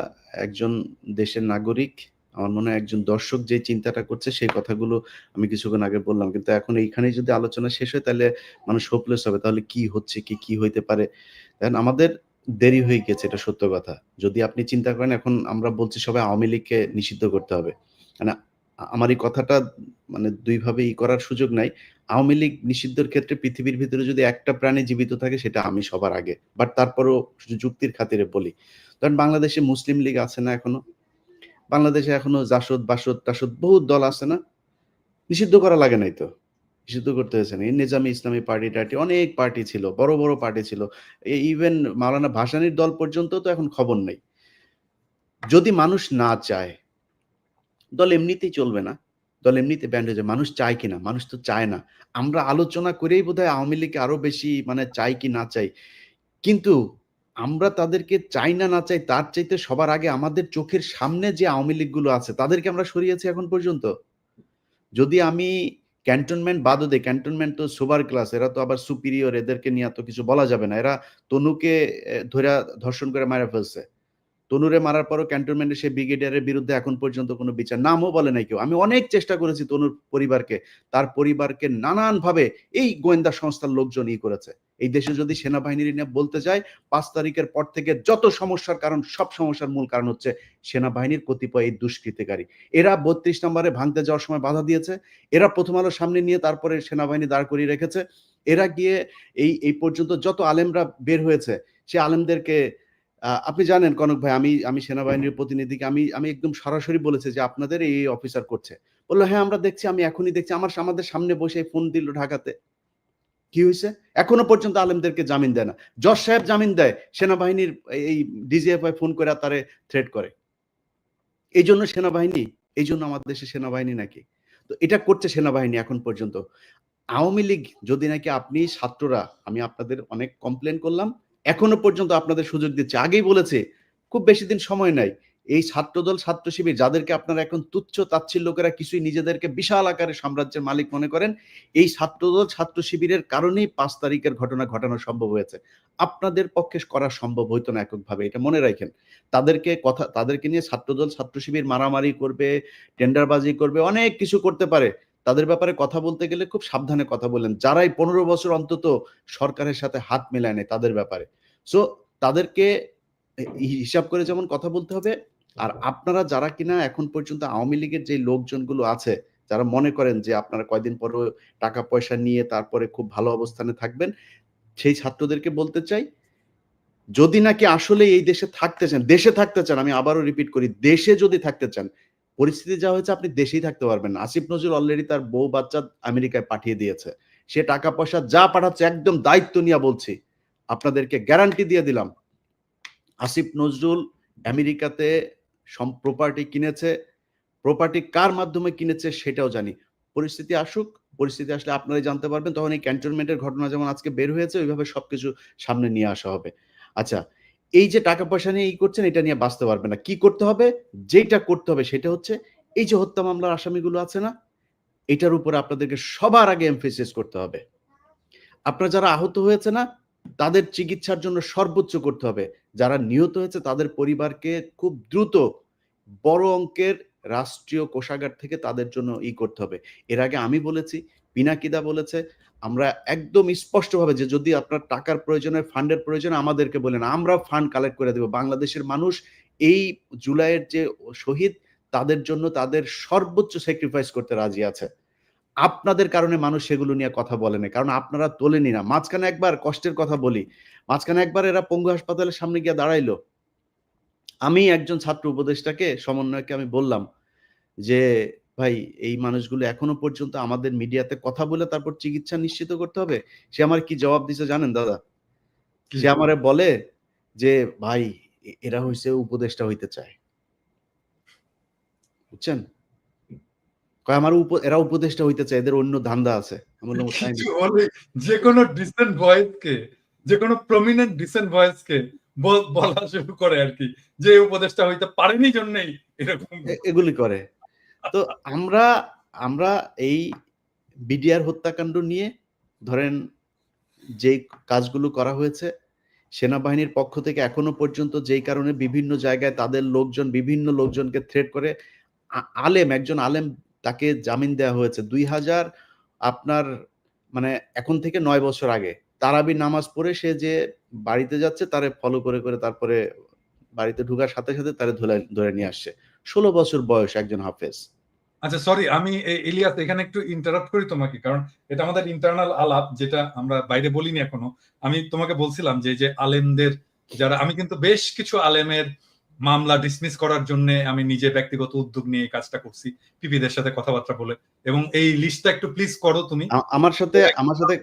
একজন দেশের নাগরিক, আমার মনে হয় একজন দর্শক যে চিন্তাটা করছে সেই কথাগুলো আমি কিছুক্ষণ আগে বললাম। কিন্তু এখন এইখানেই যদি আলোচনা শেষ হয় তাহলে মানুষ হোপলেস হবে, তাহলে কি হচ্ছে, কি হইতে পারে। দেখেন, আমাদের দেরি হয়ে গেছে, এটা সত্য কথা। যদি আপনি চিন্তা করেন, এখন আমরা বলছি সবাই আওয়ামী লীগকে নিষিদ্ধ করতে হবে, মানে আমার এই কথাটা মানে দুইভাবে করার সুযোগ নাই। আওয়ামী লীগ নিষিদ্ধের ক্ষেত্রে পৃথিবীর ভিতরে যদি একটা প্রাণী জীবিত থাকে সেটা আমি সবার আগে, বাট তারপরও যুক্তির খাতিরে বলি। কারণ বাংলাদেশে মুসলিম লীগ আছে না এখনো, বাংলাদেশে এখনো জাসদ বাসদ টাসদ বহুত দল আছে না, নিষিদ্ধ করা লাগে নাই তো, নিষিদ্ধ করতে হয়েছে না। নিজামী ইসলামী পার্টি টার্টি অনেক পার্টি ছিল, বড় বড় পার্টি ছিল, ইভেন মাওলানা ভাসানীর দল পর্যন্ত তো এখন খবর নেই। যদি মানুষ না চায়, দল এমনিতেই চলবে না, দল এমনিতে ব্যান্ড হয়ে যায়। মানুষ চায় কিনা, মানুষ তো চায় না। আমরা আলোচনা করেই বোধহয় আওয়ামী লীগকে আরো বেশি মানে চাই কি না চাই, কিন্তু আমরা তাদেরকে চাই না চাই তার চাইতে সবার আগে আমাদের চোখের সামনে যে আওয়ামী লীগগুলো আছে তাদেরকে আমরা সরিয়েছি এখন পর্যন্ত। যদি আমি ক্যান্টনমেন্ট বাদও দেই, ক্যান্টনমেন্ট তো সুপার ক্লাস, এরা তো আবার সুপিরিয়র, এদেরকে নিয়ে তো কিছু বলা যাবে না। এরা তনুকে ধরে ধর্ষণ করে মারা ফেলছে, তনুরে মারার পরও ক্যান্টনমেন্টের সেই ব্রিগেডিয়ারের বিরুদ্ধে এখন পর্যন্ত কোনো বিচার, নামও বলে নাই কেউ। আমি অনেক চেষ্টা করেছি তনুর পরিবারকে, তার পরিবারকে নানানভাবে এই গোয়েন্দা সংস্থার লোকজন করেছে। এই দেশে যদি সেনাবাহিনীর নিয়ে বলতে যায়, 5 তারিখের পর থেকে যত সমস্যার কারণ, সব সমস্যার মূল কারণ হচ্ছে সেনাবাহিনীর কতিপয় এই দুষ্কৃতিকারী। এরা 32 নম্বরে ভাঙতে যাওয়ার সময় বাধা দিয়েছে, এরা প্রথম আলো সামনে নিয়ে তারপরে সেনাবাহিনী দাঁড় করিয়ে রেখেছে, এরা গিয়ে এই পর্যন্ত যত আলেমরা বের হয়েছে সে আলেমদেরকে, আপনি জানেন কনক ভাই, আমি সেনাবাহিনীর প্রতিনিধিকে আমি একদম সরাসরি বলেছি যে আপনাদের এই অফিসার করছে, বললো হ্যাঁ আমরা দেখছি, আমি এখনই দেখছি, আমাদের সামনে বসে ফোন দিল ঢাকাতে। কি হয়েছে? এখনো পর্যন্ত আলেমদেরকে জামিন দেয় না। জজ সাহেব জামিন দেয়, সেনাবাহিনীর এই ডিজিএফআই ফোন করে তারে থ্রেট করে। এই জন্য সেনাবাহিনী, এই জন্য আমাদের দেশে সেনাবাহিনী নাকি? তো এটা করছে সেনাবাহিনী এখন পর্যন্ত। আওয়ামী লীগ যদি নাকি আপনি ছাত্ররা, আমি আপনাদের অনেক কমপ্লেন করলাম, এখনো পর্যন্ত আপনাদের সুযোগ দিচ্ছে, আগেই বলেছে খুব বেশি দিন সময় নাই, এই ছাত্রদল ছাত্র শিবির যাদেরকে আপনারা এখন তুচ্ছ তাচ্ছিল্য করে কিছুই নিজেদেরকে বিশাল আকারে সাম্রাজ্যের মালিক মনে করেন, এই ছাত্রদল ছাত্র শিবিরের কারণেই ৫ তারিখের ঘটনা ঘটানো সম্ভব হয়েছে। আপনাদের পক্ষে করা সম্ভব হইতো না এককভাবে, এটা মনে রাখেন। তাদেরকে নিয়ে ছাত্রদল ছাত্র শিবির মারামারি করবে, টেন্ডারবাজি করবে, অনেক কিছু করতে পারে। তাদের ব্যাপারে কথা বলতে গেলে খুব সাবধানে কথা বলেন, যারাই ১৫ বছর অন্তত সরকারের সাথে হাত মেলায় নেয় তাদের ব্যাপারে। সো তাদেরকে হিসাব করে যেমন কথা বলতে হবে। আর আপনারা যারা কিনা এখন পর্যন্ত আওয়ামী লীগের যে লোকজনগুলো আছে, যারা মনে করেন যে আপনারা কয়দিন পরে টাকা পয়সা নিয়ে তারপরে খুব ভালো অবস্থানে থাকবেন, সেই ছাত্রদেরকে বলতে চাই, যদি নাকি আসলে এই দেশে থাকতে চান, আমি আবারও রিপিট করি, দেশে যদি থাকতে চান, পরিস্থিতি যা হয়েছে আপনি দেশেই থাকতে পারবেন না। আসিফ নজরুল অলরেডি তার বউ বাচ্চা আমেরিকায় পাঠিয়ে দিয়েছে, সে টাকা পয়সা যা পাঠাচ্ছে একদম দায়িত্ব নিয়ে বলছি, আপনাদেরকে গ্যারান্টি দিয়ে দিলাম, আসিফ নজরুল আমেরিকাতে প্রপার্টি কিনেছে, প্রপার্টি কার মাধ্যমে কিনেছে সেটাও জানি। পরিস্থিতি আসুক, পরিস্থিতি আসলে আপনারাই জানতে পারবেন, তখন এই ক্যান্টনমেন্টের ঘটনা যেমন আজকে বের হয়েছে ওইভাবে সবকিছু সামনে নিয়ে আসা হবে। আচ্ছা, এই যে টাকা পয়সা নিয়ে করছেন, এটা নিয়ে বাঁচতে পারবে না। কি করতে হবে? যেটা করতে হবে সেটা হচ্ছে এই যে হত্যা মামলার আসামিগুলো আছে না, এটার উপরে আপনাদেরকে সবার আগে এমফেসিস করতে হবে। আপনারা যারা আহত হয়েছে না, তাদের চিকিৎসার জন্য সর্বোচ্চ করতে হবে। যারা নিহত হয়েছে তাদের পরিবারকে খুব দ্রুত বড় অঙ্কের রাষ্ট্রীয় কোষাগার থেকে তাদের জন্য করতে হবে। এর আগে আমি বলেছি, পিনাকিদা বলেছে, আমরা একদম স্পষ্টভাবে যে যদি আপনার টাকার প্রয়োজন হয়, ফান্ডের প্রয়োজন আমাদেরকে বলেন, আমরা ফান্ড কালেক্ট করে দেব। বাংলাদেশের মানুষ এই জুলাইয়ের যে শহীদ, তাদের জন্য তাদের সর্বোচ্চ স্যাক্রিফাইস করতে রাজি আছে। আপনাদের কারণে মানুষ সেগুলো নিয়ে কথা বলে না, কারণ আপনারা তোলেনি না। মাঝখানে একবার কষ্টের কথা বলি, মাঝখানে একবার এরা পঙ্গু হাসপাতালের সামনে গিয়ে দাঁড়াইলো, আমি একজন ছাত্র উপদেষ্টাকে, সমন্বয়কে আমি বললাম যে ভাই এই মানুষগুলো এখনো পর্যন্ত আমাদের মিডিয়াতে কথা বলে তারপর চিকিৎসা নিশ্চিত করতে হবে। সে আমার কি জবাব দিছে জানেন দাদা? সে আমারে বলে যে ভাই এরা হইছে উপদেষ্টা হইতে চায়, বুঝছেন? কয় আমার এরা উপদেষ্টা হইতে চায়, এদের অন্য ধান্দা আছে। আমি বললাম তাই না? যে কোনো ডিসেন্ট ভয়েস কে, যে কোনো প্রমিনেন্ট ডিসেন্ট ভয়েস কে বলা শুরু করে আর কি, যে উপদেষ্টা হইতে পারেনি জন্যই এরকম এগুলি করে। তো আমরা এই বিডিআর হত্যাকাণ্ড নিয়ে ধরেন যে কাজগুলো করা হয়েছে, সেনাবাহিনীর পক্ষ থেকে এখনো পর্যন্ত যেই কারণে বিভিন্ন জায়গায় তাদের লোকজন বিভিন্ন লোকজনকে থ্রেট করে, একজন আলেম তাকে জামিন দেওয়া হয়েছে 2000 আপনার মানে এখন থেকে 9 বছর আগে, তারাবি নামাজ পড়ে সে যে বাড়িতে যাচ্ছে তারে ফলো করে তারপরে বাড়িতে ঢোকার সাথে সাথে তারে ধরে নিয়ে আসছে। 16 বছর বয়স একজন হাফেজ। আচ্ছা সরি, আমি ইলিয়াস এখানে একটু ইন্টারাপ্ট করি তোমাকে, কারণ এটা আমাদের ইন্টারনাল আলাপ, যেটা আমরা বাইরে বলিনি এখনো। আমি তোমাকে বলছিলাম যে আলেমদের যারা, আমি কিন্তু বেশ কিছু আলেমের মামলা ডিসমিস করার জন্য আমি নিজে ব্যক্তিগত উদ্যোগ নিয়ে এই কাজটা করছি, পিপিদের সাথে কথাবার্তা বলে, এবং এই লিস্টটা একটু প্লিজ করো তুমি। আমার সাথে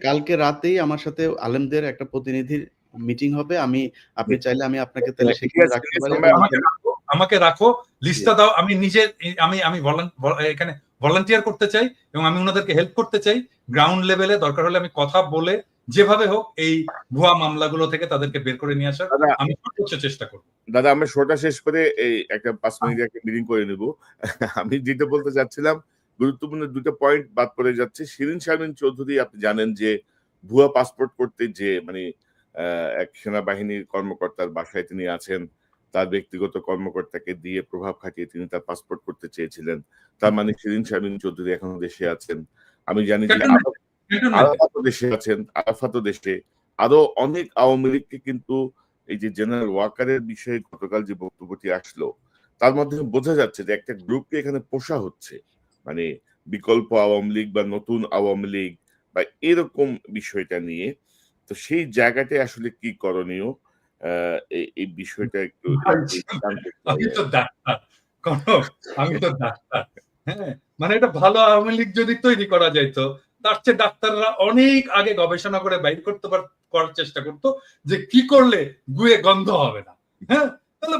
কালকে রাতেই আমার সাথে আলেমদের একটা প্রতিনিধির মিটিং হবে। আপনি চাইলে আমি আপনাকে তাহলে সেখানে রাখতে পারি। আমাকে রাখো, লিস্টটা দাও, আমি নিজে আমি এখানে ভলান্টিয়ার করতে চাই এবং আমি ওনাদেরকে হেল্প করতে চাই। গ্রাউন্ড লেভেলে দরকার হলে আমি কথা বলে যেভাবে হোক এই ভুয়া মামলাগুলো থেকে তাদেরকে বের করে নিয়ে আসার আমি সর্বোচ্চ চেষ্টা করব। দাদা আমরা শোটা শেষ করে এই একটা 5 মিনিট একটা মিটিং করে নেব। আমি যেটা বলতে চাচ্ছিলাম, গুরুত্বপূর্ণ দুটো পয়েন্ট বাদ পড়ে যাচ্ছে। শিরিন শারমিন চৌধুরী, আপনি জানেন যে ভুয়া পাসপোর্ট করতে যে মানে এক সেনাবাহিনীর কর্মকর্তার বাসায় তিনি আছেন, তার ব্যক্তিগত কর্মকর্তাকে দিয়ে প্রভাব খাটিয়ে তিনি তার পাসপোর্ট করতে চেয়েছিলেন। তার মানে শিরিন শারমিন চৌধুরী এখনো দেশে আছেন। আমি জানি যে আরাফাতও দেশে আছেন, আরাফাতও দেশে। আরো অনেক আওয়ামী লীগকে কিন্তু এই যে জেনারেল ওয়াকারের বিষয়ে গতকাল যে বক্তব্যটি আসলো, তার মাধ্যমে বোঝা যাচ্ছে যে একটা গ্রুপকে এখানে পোষা হচ্ছে, মানে বিকল্প আওয়ামী লীগ বা নতুন আওয়ামী লীগ বা এরকম বিষয়টা নিয়ে। তো সেই জায়গাটায় আসলে কি করণীয়, এই বিষয়টা একটু আমি তো ডাক্তার, হ্যাঁ, মানে এটা ভালো আওয়ামী লীগ যদি তৈরি করা যাইতো, তার চেয়ে ডাক্তাররা অনেক আগে গবেষণা করে বাইর করার চেষ্টা করতো যে কি করলে গুয়ে গন্ধ হবে না। হ্যাঁ, তাহলে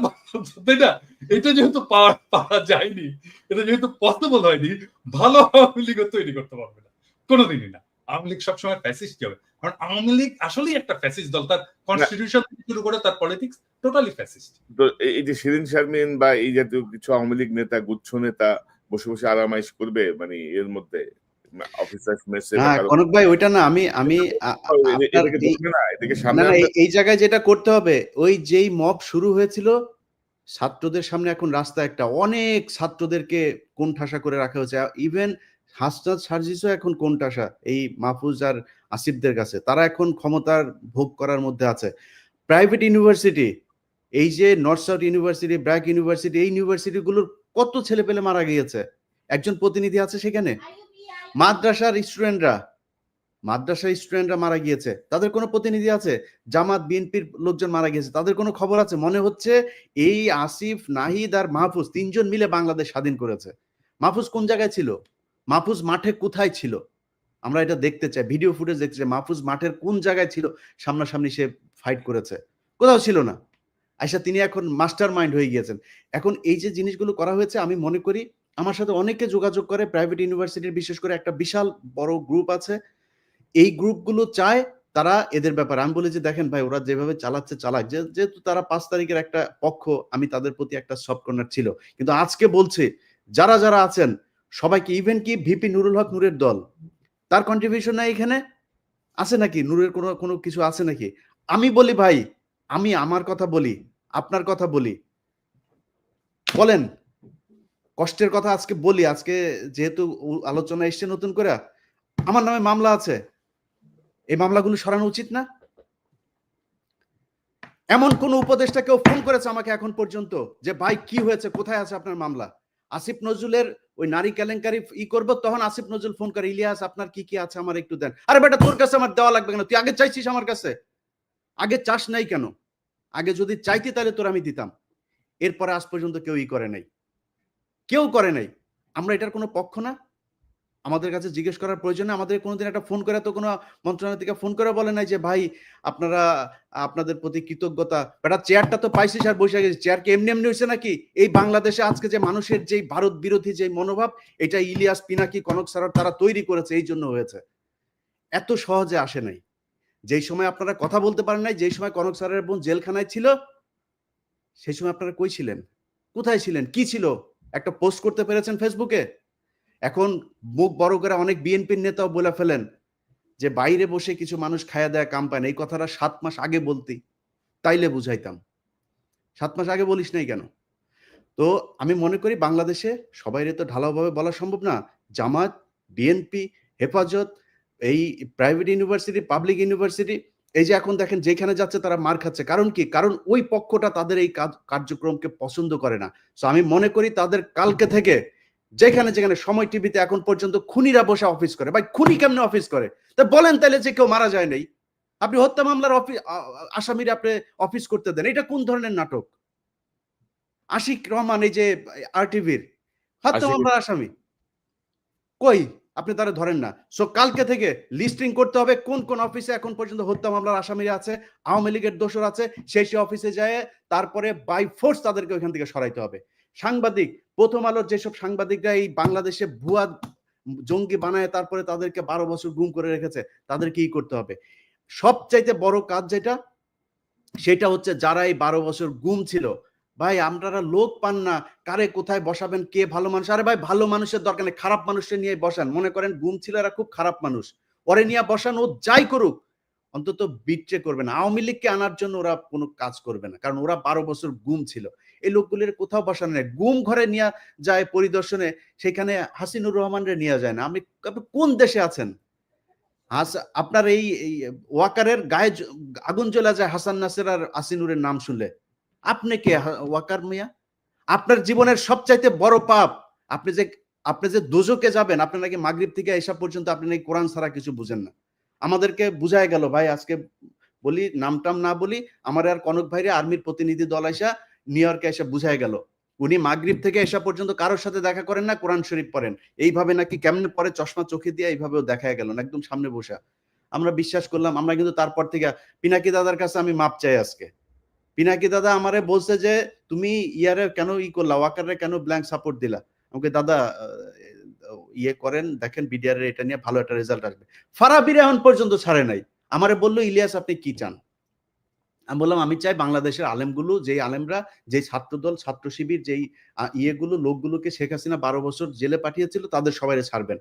তাই না? এটা যেহেতু পাওয়া যায়নি, এটা যেহেতু পসিবল হয়নি, ভালো আওয়ামী লীগও তৈরি করতে পারবে না কোনোদিনই না। আওয়ামী লীগ সবসময় ফ্যাসিস্ট হবে, কারণ আওয়ামী লীগ আসলেই একটা ফ্যাসিস্ট দল, তার কনস্টিটিউশন থেকে শুরু করে তার পলিটিক্স টোটালি ফ্যাসিস্ট। তো এই যে শিরিন শারমিন বা এই জাতীয় কিছু আওয়ামী লীগ নেতা, গুচ্ছ নেতা বসে বসে আরামাইশ করবে মানে এর মধ্যে অফিসার্স মেসে না বা কারো, কনক ভাই, ওইটা না, আমি আমি আপনার এটাকে এই দেখবে না, এটাকে না সামনে না আনবে। এই জায়গায় যেটা করতে হবে, ওই যেই মব শুরু হয়েছিল ছাত্রদের সামনে, এখন রাস্তা একটা অনেক ছাত্রদেরকে কোণঠাসা করে রাখা হয়েছে। ইভেন হাসনাত সার্জিসও এখন কোণঠাসা এই মাহফুজ আর আসিফদের কাছে, তারা এখন ক্ষমতার ভোগ করার মধ্যে আছে। প্রাইভেট ইউনিভার্সিটি, এই যে north south university, BRAC university, এই ইউনিভার্সিটিগুলোর কত ছেলে পেলে মারা গিয়েছে, একজন প্রতিনিধি আছে সেখানে। মাদ্রাসার স্টুডেন্টরা মারা গিয়েছে, তাদের কোনো প্রতিনিধি আছে? জামাত বিএনপির লোকজন মারা গিয়েছে, তাদের কোনো খবর আছে? মনে হচ্ছে এই আসিফ, নাহিদ আর মাহফুজ তিনজন মিলে বাংলাদেশ স্বাধীন করেছে। মাহফুজ কোন জায়গায় ছিল? মাহফুজ মাঠে কোথায় ছিল? আমরা এটা দেখতে চাই, ভিডিও ফুটেজ দেখতে চাই, মাহফুজ মাঠের কোন জায়গায় ছিল? সামনাসামনি সে ফাইট করেছে? কোথাও ছিল না। আয়সা তিনি এখন মাস্টার মাইন্ড হয়ে গিয়েছেন। এখন এই যে জিনিসগুলো করা হয়েছে, আমি মনে করি আমার সাথে অনেকে যোগাযোগ করে, প্রাইভেট ইউনিভার্সিটির বিশেষ করে একটা বিশাল বড় গ্রুপ আছে, এই গ্রুপগুলো চায় তারা এদের ব্যাপারে, আমি বলি যে দেখেন ভাই, ওরা যেভাবে চালাচ্ছে চালাক, যেহেতু তারা 5 তারিখের একটা পক্ষ, আমি তাদের প্রতি একটা সফট কর্নার ছিল, কিন্তু আজকে বলছে যারা যারা আছেন সবাইকে, ইভেন কি ভিপি নুরুল হক নূরের দল, তার কন্ট্রিবিউশন নাই এখানে আছে নাকি? নূরের কোনো কোনো কিছু আছে নাকি? আমি বলি ভাই, আমি আমার কথা বলি, আপনার কথা বলি, বলেন কষ্টের কথা আজকে বলি। আজকে যেহেতু আলোচনা এসছে নতুন করে, আমার নামে মামলা আছে, এই মামলাগুলো সরানো উচিত না? এমন কোন উপদেষ্টা কেউ ফোন করেছে আমাকে এখন পর্যন্ত যে ভাই কি হয়েছে, কোথায় আছে আপনার মামলা? আসিফ নজরুলের ওই নারী কেলেঙ্কারি করবো, তখন আসিফ নজরুল ফোন করে, ইলিয়াস আপনার কি কি আছে আমার একটু দেন। আরে বেটা, তোর কাছে আমার দেওয়া লাগবে কেন? তুই আগে চাইছিস আমার কাছে? আগে চাস নাই কেন? আগে যদি চাইতি তাহলে তোর আমি দিতাম। এরপরে আজ পর্যন্ত কেউই করে নাই, কেউ করে নাই। আমরা এটার কোনো পক্ষ না? আমাদের কাছে জিজ্ঞেস করার প্রয়োজন নেই? আমাদের কোনোদিন একটা ফোন করে তো কোনো মন্ত্রণালয় থেকে ফোন করে বলে নাই যে ভাই আপনারা, আপনাদের প্রতি কৃতজ্ঞতা, বেটা চেয়ারটা তো পাইছিস আর বসে গেছিস, চেয়ার কি এমনি এমনি হয়েছে নাকি? এই বাংলাদেশে আজকে যে মানুষের যেই ভারত বিরোধী যে মনোভাব, এটা ইলিয়াস, পিনাকি, কনক স্যার তারা তৈরি করেছে, এই জন্য হয়েছে। এত সহজে আসে নাই। যেই সময় আপনারা কথা বলতে পারেন নাই, যেই সময় কনক স্যারের বোন জেলখানায় ছিল, সেই সময় আপনারা কই ছিলেন? কোথায় ছিলেন? কি ছিল? একটা পোস্ট করতে পেরেছেন ফেসবুকে? এখন মুখ বড় করে অনেক বিএনপির নেতাও বলে ফেলেন যে বাইরে বসে কিছু মানুষ খায়া দেয়া কাম পায় না। এই কথাটা 7 মাস আগে বলতি, তাইলে বুঝাইতাম। 7 মাস আগে বলিস নাই কেন? তো আমি মনে করি বাংলাদেশে সবাইরে তো ঢালাওভাবে বলা সম্ভব না। জামাত, বিএনপি, হেফাজত, এই প্রাইভেট ইউনিভার্সিটি, পাবলিক ইউনিভার্সিটি, এই যে এখন দেখেন যেখানে যাচ্ছে তারা মার খাচ্ছে। কারণ কি? কারণ ওই পক্ষটা তাদের এই কার্যক্রমকে পছন্দ করে না। সো আমি মনে করি তাদের কালকে থেকে যেখানে যেখানে সময় টিভিতে এখন পর্যন্ত খুনিরা বসে অফিস করে। ভাই খুনি কেমনে অফিস করে? তা বলেন তাইলে যে কেউ মারা যায় নাই। আপনি হত্যা মামলার আসামিরা আপনি অফিস করতে দেন। এটা কোন ধরনের নাটক? আশিক রহমান, এই যে আরটিভির হত্যা মামলার আসামি, কই? আপনি তারা ধরেন না। সো কালকে থেকে লিস্টিং করতে হবে কোন কোন অফিসে এখন পর্যন্ত হত্যা মামলার আসামিরা আছে, আওয়ামী লীগের দোষর আছে, সেই অফিসে যায় তারপরে বাই ফোর্স তাদেরকে ওইখান থেকে সরাইতে হবে। সাংবাদিক, প্রথম আলোর যেসব সাংবাদিকরা এই বাংলাদেশে ভুয়া জঙ্গি বানায় তারপরে তাদেরকে 12 বছর গুম করে রেখেছে, তাদের কি করতে হবে? সবচাইতে বড় কাজ যেটা, সেটা হচ্ছে যারা এই 12 বছর গুম ছিল, ভাই আপনারা লোক পান না, কারে কোথায় বসাবেন, কে ভালো মানুষ? আরে ভাই ভালো মানুষের দরকার নেই, খারাপ মানুষের নিয়ে বসান। মনে করেন গুম ছিল, এরা খুব খারাপ মানুষ, ওরে নিয়ে বসান, ও যাই করুক অন্তত বিট্রে করবে না। আওয়ামী লীগকে আনার জন্য ওরা কোনো কাজ করবে না, কারণ ওরা 12 বছর গুম ছিল। এই লোকগুলির কোথাও বসানো নেই। গুম ঘরে নিয়ে যায় পরিদর্শনে, সেখানে হাসিনুর রহমানরে নিয়ে যায় না। আপনি কোন দেশে আছেন? আপনার এই ওয়াকারের গায়ে আগুন জ্বলা যায় হাসান নাসের আর আসিনুরের নাম শুনলে। আপনি কে ওয়াকার মিয়া? আপনার জীবনের সবচাইতে বড় পাপ, আপনি যে দোজকে যাবেন, আপনি নাকি মাগরিব থেকে এসা পর্যন্ত আপনি নাকি কোরআন ছাড়া কিছু বুঝেন না। আমাদেরকে বুঝায় গেল ভাই, আজকে বলি নামটাম না বলি, আমার আর কনক ভাইরে আর্মির প্রতিনিধি দল আইসা নিউ ইয়র্কে এসে বুঝায় গেল, উনি মাগরিব থেকে এসা পর্যন্ত কারোর সাথে দেখা করেন না, কোরআন শরীফ পড়েন। এইভাবে নাকি কেমনে পরে চশমা চোখে দিয়ে এইভাবেও দেখা গেল না, একদম সামনে বসা। আমরা বিশ্বাস করলাম। আমরা কিন্তু তারপর থেকে পিনাকি দাদার কাছে আমি মাপ চাই আজকে। পিনাকি দাদা আমারে বলছে যে তুমি ইয়ারে কেন করলা, ওয়াকারে কেন ব্ল্যাঙ্ক সাপোর্ট দিলা? আমাকে দাদা ইয়ে করেন, দেখেন বিডিআর এটা নিয়ে ভালো একটা রেজাল্ট আসবে। ফারাবির এখন পর্যন্ত ছাড়ে নাই। আমারে বললো, ইলিয়াস আপনি কি চান? আমি বললাম আমি চাই বাংলাদেশের আলেমগুলো, যেই আলেমরা, যেই ছাত্রদল, ছাত্র শিবির, যেই ইয়েগুলো লোকগুলোকে শেখ হাসিনা 12 বছর জেলে পাঠিয়েছিল তাদের সবাই ছাড়বেন।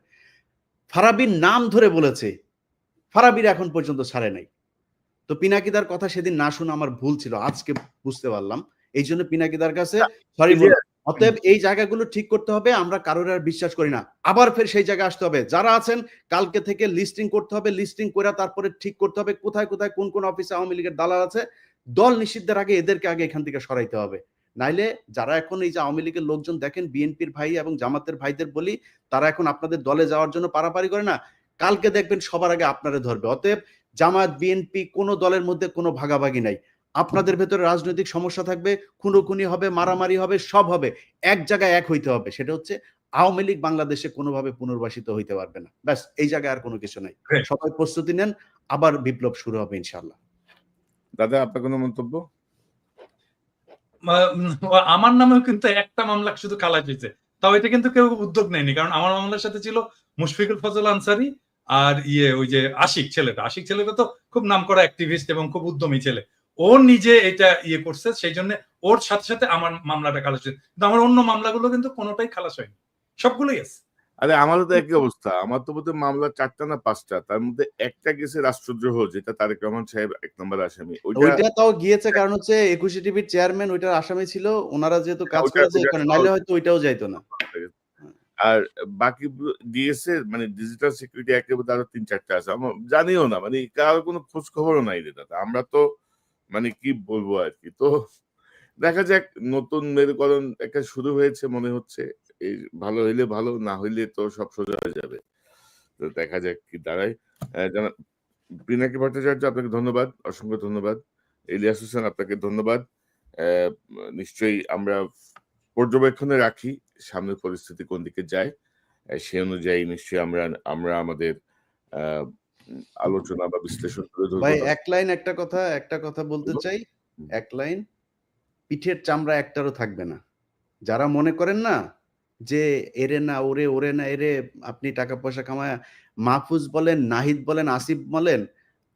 ফারাবির নাম ধরে বলেছে, ফারাবির এখন পর্যন্ত ছাড়ে নাই। তো পিনাকিদার কথা সেদিন না শুনে আমার ভুল ছিল, আজকে বুঝতে পারলাম। এই জন্য পিনাকিদার কাছে সরি বললাম। অতএব এই জায়গাগুলো ঠিক করতে হবে, আমরা কারোর আর বিশ্বাস করি না। আবার ফের সেই জায়গায় আসতে হবে, যারা আছেন কালকে থেকে লিস্টিং করতে হবে, লিস্টিং করে তারপরে ঠিক করতে হবে কোথায় কোথায় কোন কোন অফিসে আওয়ামী লীগের দালাল আছে। দল নিষিদ্ধের আগে এদেরকে আগে এখান থেকে সরাইতে হবে। নাইলে যারা এখন এই যে আওয়ামী লীগের লোকজন দেখেন, বিএনপির ভাই এবং জামাতের ভাইদের বলি, তারা এখন আপনাদের দলে যাওয়ার জন্য পারাপারি করে না, কালকে দেখবেন সবার আগে আপনারে ধরবে। অতএব জামাত, বিএনপি কোনো দলের মধ্যে কোনো ভাগাভাগি নাই। আপনাদের ভেতরে রাজনৈতিক সমস্যা থাকবে, খুনোখুনি হবে, মারামারি হবে, সব হবে, এক জায়গায় এক হইতে হবে। সেটা হচ্ছে আওয়ামী লীগ বাংলাদেশে কোনোভাবে পুনর্বাসিত হইতে পারবে না। ব্যাস, এই জায়গায় আর কোনো কিছু নাই। সবাই প্রস্তুতি নেন, আবার বিপ্লব শুরু হবে ইনশাআল্লাহ। দাদা, আপনার কোনো মন্তব্য? আমার নামেও কিন্তু একটা মামলা শুধু খালাস হয়েছে, তাও এটা কিন্তু কেউ উদ্যোগ নেয়নি। কারণ আমার মামলার সাথে ছিল মুশফিকুল ফজল আনসারী আর ওই যে আশিক ছেলেটা তো খুব নামকরা অ্যাক্টিভিস্ট এবং খুব উদ্যমী ছেলে। ও নিজে এটা করছে, সেই জন্য ওর সাথে সাথে আমার মামলাটা খালাস হয়েছে। কিন্তু আমার অন্য মামলাগুলো কিন্তু কোনোটাই খালাস হয়নি, সবগুলোই আছে। আরে আমারও তো একই অবস্থা। আমার তো বোধহয় মামলা 4টা না 5টা, তার মধ্যে একটা গেছে রাষ্ট্রদ্রোহ, যেটা তারেক রহমান সাহেব 1 নম্বর আসামি। ওইটা তাও গিয়েছে, কারণ হচ্ছে 21 টিভির চেয়ারম্যান ওইটার আসামি ছিল, ওনারা যেহেতু কাজ করেছে এখানে, নাইলে হয়তো ওইটাও যাইতো না। আর বাকি দিয়েছে মানে ডিজিটাল সিকিউরিটি একেবারে আরো 3-4টা আছে, আমার জানিও না, মানে কারোর কোনো খোঁজ খবরও নাই রে দাদা। আমরা তো মানে কি বলবো আর কি। তো দেখা যাক, নতুন মেরুকরণ একটা শুরু হয়েছে মনে হচ্ছে। এই ভালো হইলে ভালো, না হইলে তো সব সোজা হয়ে যাবে। তো দেখা যাক কি দাঁড়ায়। জানা পিনাকি ভট্টাচার্য, আপনাকে ধন্যবাদ, অসংখ্য ধন্যবাদ। ইলিয়াস হোসেন, আপনাকে ধন্যবাদ। নিশ্চয়ই আমরা পর্যবেক্ষণে রাখি সামনের পরিস্থিতি কোন দিকে যায়, সে অনুযায়ী নিশ্চয়ই আমরা আমাদের আলোচনা বা বিশ্লেষণ করে ধরবো। ভাই একটা কথা বলতে চাই, এক লাইন, পিঠের চামড়া একটারও থাকবে না। যারা মনে করেন না যে এরে না ওরে, ওরে না এরে, আপনি টাকা পয়সা কামায়, মাহফুজ বলেন, নাহিদ বলেন, আসিফ বলেন,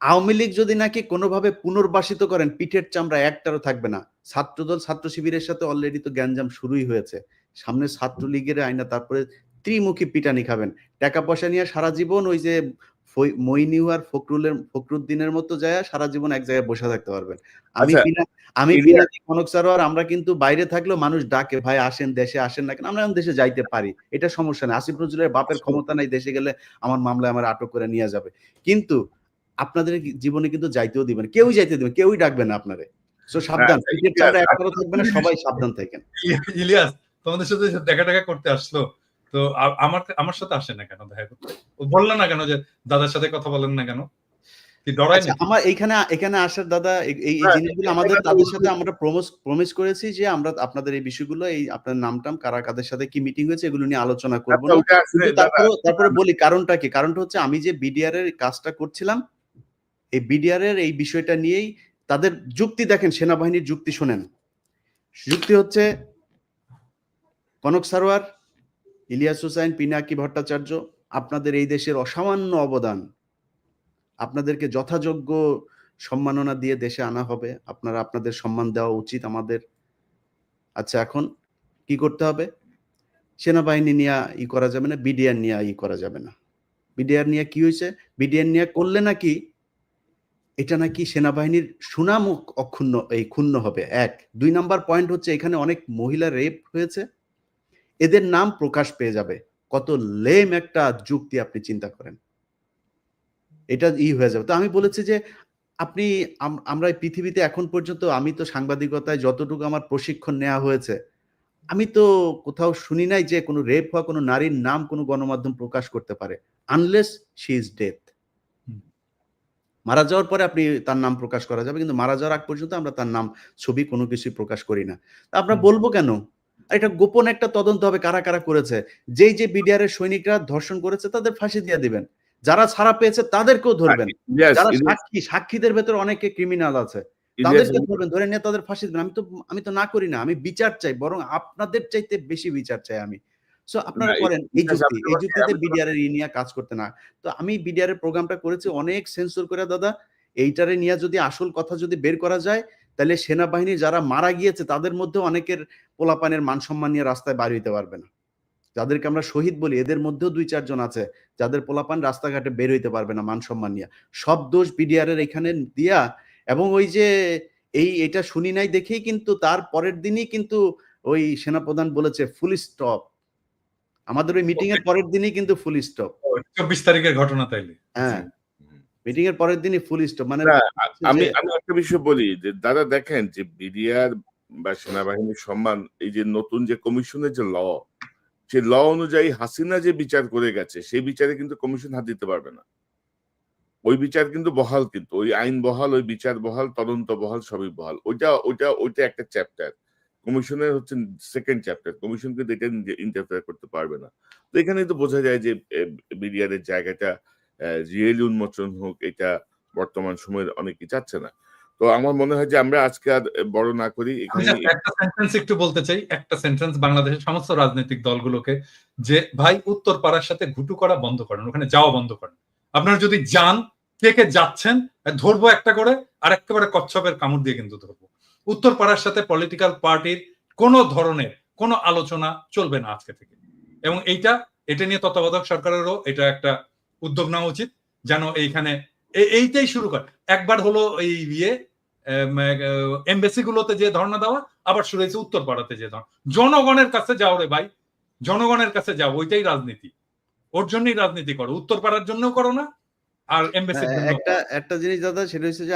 আওয়ামী লীগ যদি নাকি কোনোভাবে পুনর্বাসিত করেন, পিঠের চামড়া একটারও থাকবে না। ছাত্রদল, ছাত্র শিবিরের সাথে অলরেডি তো গ্যাঞ্জাম শুরুই হয়েছে। সামনে ছাত্রলীগের আইনা, তারপরে ত্রিমুখী পিটানি খাবেন। টাকা পয়সা নিয়ে সারা জীবন ওই যে মইনিউ আর ফখরুদ্দিনের মতো যায় সারা জীবন এক জায়গায় বসে থাকতে পারবেন। আমি পিনাকি, কনক সারোয়ার, আমরা কিন্তু বাইরে থাকলেও মানুষ ডাকে, ভাই আসেন দেশে, আসেন না কেন? আমরা এখন দেশে যাইতে পারি, এটা সমস্যা নেই। আসিফ নজরুলের বাপের ক্ষমতা নাই, দেশে গেলে আমার মামলায় আমার আটক করে নিয়ে যাবে। কিন্তু আপনাদের জীবনে কিন্তু যাইতেও দিবেন, কেউই যাইতে দিবেন, কেউই ডাকবে না আপনারে। সো সাবধান, পিঠের চামড়া একটারও থাকবে না, সবাই সাবধান থাকেন। ইলিয়াস তোমাদের সাথে দেখা করতে আসলো, তো আমার সাথে আসে না কেন দেখা করতে? বললেন না কেন যে দাদার সাথে কথা বলেন না কেন? কি ডরাই না? আমার এখানে আসার দাদা, এই জিনিসগুলো আমাদের তাদের সাথে আমরা প্রমিস করেছি যে আমরা আপনাদের এই বিষয়গুলো, এই আপনার নামটাম কারা কাদের সাথে কি মিটিং হয়েছে এগুলো নিয়ে আলোচনা করবো না। তারপরে বলি কারণটা কি। কারণটা হচ্ছে আমি যে বিডিআর এর কাজটা করছিলাম, এই বিডিআর এর এই বিষয়টা নিয়েই তাদের যুক্তি দেখেন, সেনাবাহিনীর যুক্তি শোনেন। যুক্তি হচ্ছে কনক সারোয়ার, ইলিয়াস হোসেন, পিনাকি ভট্টাচার্য, আপনাদের এই দেশের অসামান্য অবদান, আপনাদেরকে যথাযোগ্য সম্মাননা দিয়ে দেশে আনা হবে, আপনাদের সম্মান দেওয়া উচিত আমাদের। আচ্ছা, এখন কি করতে হবে? সেনাবাহিনী নিয়ে করা যাবে না, বিডিআর নিয়ে করা যাবে না। বিডিআর নিয়ে কি হয়েছে? বিডিআর নিয়ে করলে নাকি এটা নাকি সেনাবাহিনীর সুনাম ক্ষুণ্ণ হবে, 1। 2 নাম্বার পয়েন্ট হচ্ছে এখানে অনেক মহিলা রেপ হয়েছে, এদের নাম প্রকাশ পেয়ে যাবে। কত লেম একটা যুক্তি, আপনি চিন্তা করেন, এটা হয়ে যাবে। তো আমি বলেছি যে আমরা পৃথিবীতে এখন পর্যন্ত, আমি তো সাংবাদিকতায় যতটুকু আমার প্রশিক্ষণ নেওয়া হয়েছে, আমি তো কোথাও শুনি নাই যে কোনো রেপ হওয়া কোনো নারীর নাম কোনো গণমাধ্যম প্রকাশ করতে পারে, আনলেস শি ইজ ডেথ। মারা যাওয়ার পরে আপনি তার নাম প্রকাশ করা যাবে, কিন্তু মারা যাওয়ার আগ পর্যন্ত আমরা তার নাম, ছবি কোনো কিছুই প্রকাশ করি না। আমরা বলবো কেন? এটা গোপন একটা তদন্ত হবে, কারা কারা করেছে। যে বিডিআর এর সৈনিকরা ধর্ষণ করেছে তাদের ফাঁসি দিয়ে দিবেন, যারা ছাড়া পেয়েছে তাদেরকেও ধরবেন, যারা সাক্ষীদের ভেতর অনেকে ক্রিমিনাল আছে তাদেরকে ধরবেন, ধরে নিয়ে তাদের ফাঁসি দিবেন। আমি তো না করি না, আমি বিচার চাই, বরং আপনাদের চাইতে বেশি বিচার চাই আমি। সো আপনারা না, করেন এই যুক্তি, এই আমি যুক্তিতে তোমাকে বিডিআর এর নিয়ে কাজ করতে না। তো আমি বিডিআর এর প্রোগ্রামটা করেছি অনেক সেন্সর করে দাদা। এইটারে নিয়ে যদি আসল কথা যদি বের করা যায়, তাহলে সেনাবাহিনী যারা মারা গিয়েছে তাদের মধ্যে অনেকের পোলাপানের মান সম্মান নিয়ে রাস্তায় বাইর হইতে পারবে না। যাদেরকে আমরা শহীদ বলি এদের মধ্যেও ২-৪ জন আছে যাদের পোলাপান রাস্তাঘাটে বের হইতে পারবে না মান সম্মান নিয়ে। সব দোষ বিডিআর এর এখানে দিয়া, এবং ওই যে এটা শুনি নাই দেখেই কিন্তু তার পরের দিনই কিন্তু ওই সেনাপ্রধান বলেছে ফুল স্টপ। আমাদের ওই মিটিং এর পরের দিনই কিন্তু ফুল স্টপ। ২৪ তারিখের ঘটনা তাইলে। হ্যাঁ, মিটিং এর পরের দিনই ফুল স্টপ। মানে না, হচ্ছে আমি যে আমি একটা বিষয় বলি যে দাদা দেখেন যে বিডিআর বা সেনাবাহিনীর সম্মান, এই যে নতুন যে কমিশনের যে সেই ল অনুযায়ী হাসিনা যে বিচার করে গেছে সেই বিচারে কিন্তু কমিশন হাত দিতে পারবে না। ওই বিচার কিন্তু বহাল, কিন্তু ওই আইন বহাল, ওই বিচার বহাল, তদন্ত বহাল, সবই বহাল। ওইটা একটা চ্যাপ্টার। কমিশনের হচ্ছে সেকেন্ড চ্যাপ্টার। কমিশন কিন্তু এটা ইন্টারফেয়ার করতে পারবে না। তো এখানে তো বোঝা যায় যে বিডিআর এর জায়গাটা রিয়েলি উন্মোচন হোক, এটা বর্তমান সময়ের অনেকেই চাচ্ছে না। তো আমার মনে হয় যে আমরা আজকে আর বড় না করি আমি এখানে। just একটা সেন্টেন্স একটু বলতে চাই, একটা সেন্টেন্স বাংলাদেশের সমস্ত রাজনৈতিক দলগুলোকে, যে ভাই উত্তর পাড়ার সাথে ঘুটু করা বন্ধ করেন, ওখানে যাওয়া বন্ধ করেন। আপনারা যদি যান, কে কে যাচ্ছেন ধরবো একটা করে, আর একেবারে কচ্ছপের কামড় দিয়ে কিন্তু ধরবো। উত্তর পাড়ার সাথে পলিটিক্যাল পার্টির কোন ধরনের কোনো আলোচনা চলবে না আজকে থেকে। এবং এটা নিয়ে তত্ত্বাবধায়ক সরকারেরও এটা একটা উদ্যোগ নেওয়া উচিত, যেন এইখানে এইটাই শুরু করে। একবার হলো এই এমবেসি গুলোতে যে ধর্ণা দেওয়া, আবার শুরু হয়েছে উত্তর পাড়াতে যে ধর্ণা। জনগণের কাছে যাও রে ভাই, জনগণের কাছে যাও, ওইটাই রাজনীতি। ওর জন্যই রাজনীতি করো, উত্তর পাড়ার জন্য করো না, আর এমবেসির জন্য। একটা জিনিস দাদা, সেটা হচ্ছে যে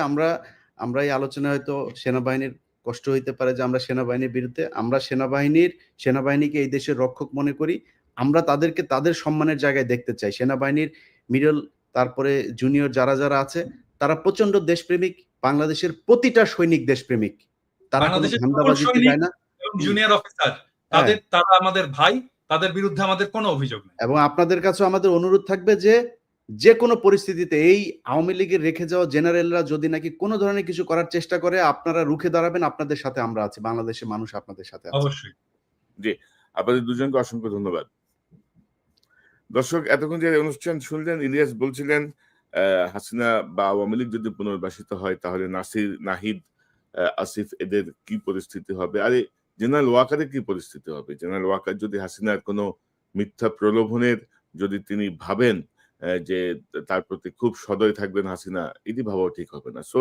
আমরা এই আলোচনায় হয়তো সেনাবাহিনীর কষ্ট হইতে পারে যে আমরা সেনাবাহিনীর বিরুদ্ধে, আমরা সেনাবাহিনীকে এই দেশের রক্ষক মনে করি। আমরা তাদেরকে তাদের সম্মানের জায়গায় দেখতে চাই। সেনাবাহিনীর মিডল, তারপরে জুনিয়র যারা আছে তারা প্রচন্ড দেশপ্রেমিক। বাংলাদেশের প্রতিটা সৈনিক দেশপ্রেমিক। তারা কোনো বাংলাদেশের ধান্দাবাজিতে যায় না। জুনিয়র অফিসার, তারা আমাদের ভাই, তাদের বিরুদ্ধে আমাদের কোনো অভিযোগ নেই। এবং আপনাদের কাছে আমাদের অনুরোধ থাকবে যে কোনো পরিস্থিতিতে এই আওয়ামী লীগের রেখে যাওয়া জেনারেলরা যদি নাকি কোনো ধরনের কিছু করার চেষ্টা করে, আপনারা রুখে দাঁড়াবেন। আপনাদের সাথে আমরা আছি, বাংলাদেশের মানুষ আপনাদের সাথে আছে। অবশ্যই। জি, আপনাদের দুজনকে অসংখ্য ধন্যবাদ। দর্শক, এতক্ষণ যে অনুষ্ঠান শুনলেন, ইলিয়াস বলছিলেন হাসিনা বা আওয়ামী লীগ যদি পুনর্বাসিত হয় তাহলে নাসির, নাহিদ, আসিফ এদের কি পরিস্থিতি হবে? আরে জেনারেল ওয়াকারের কি পরিস্থিতি হবে? জেনারেল ওয়াকার যদি হাসিনার কোনো মিথ্যা প্রলোভনের যদি তিনি ভাবেন যে তার প্রতি খুব সদয় থাকবেন হাসিনা, এটি ভাবাও ঠিক হবে না। সো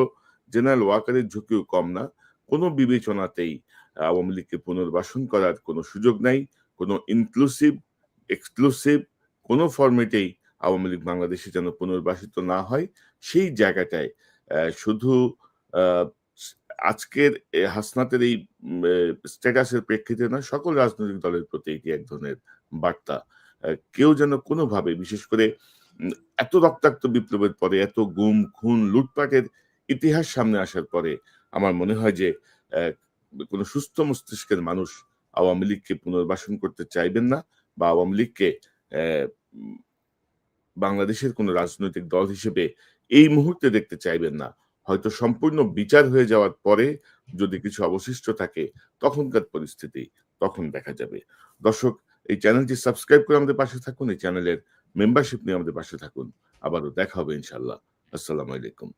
জেনারেল ওয়াকারের ঝুঁকিও কম না। কোনো বিবেচনাতেই আওয়ামী লীগকে পুনর্বাসন করার কোনো সুযোগ নাই। কোনো ইনক্লুসিভ, এক্সক্লুসিভ কোনো ফরম্যাটেই আওয়ামী লীগ বাংলাদেশে যেন পুনর্বাসিত না হয়, সেই জায়গাটায় শুধু আজকের হাসনাতের এই স্ট্যাটাসের প্রেক্ষিতে না, সকল রাজনৈতিক দলের প্রতি এটি এক ধরনের বার্তা। কেউ যেন কোনোভাবে, বিশেষ করে এত রক্তাক্ত বিপ্লবের পরে, এত গুম খুন লুটপাটের ইতিহাস সামনে আসার পরে আমার মনে হয় যে কোনো সুস্থ মস্তিষ্কের মানুষ আওয়ামী লীগকে পুনর্বাসন করতে চাইবেন না, বা আওয়ামী লীগকে বাংলাদেশের কোন রাজনৈতিক দল হিসেবে এই মুহূর্তে দেখতে চাইবেন না। হয়তো সম্পূর্ণ বিচার হয়ে যাওয়ার পরে যদি কিছু অবশিষ্ট থাকে, তখনকার পরিস্থিতি তখন দেখা যাবে। দর্শক, এই চ্যানেলটি সাবস্ক্রাইব করে আমাদের পাশে থাকুন, এই চ্যানেলের মেম্বারশিপ নিয়ে আমাদের পাশে থাকুন। আবারও দেখা হবে ইনশাআল্লাহ। আসসালামু আলাইকুম।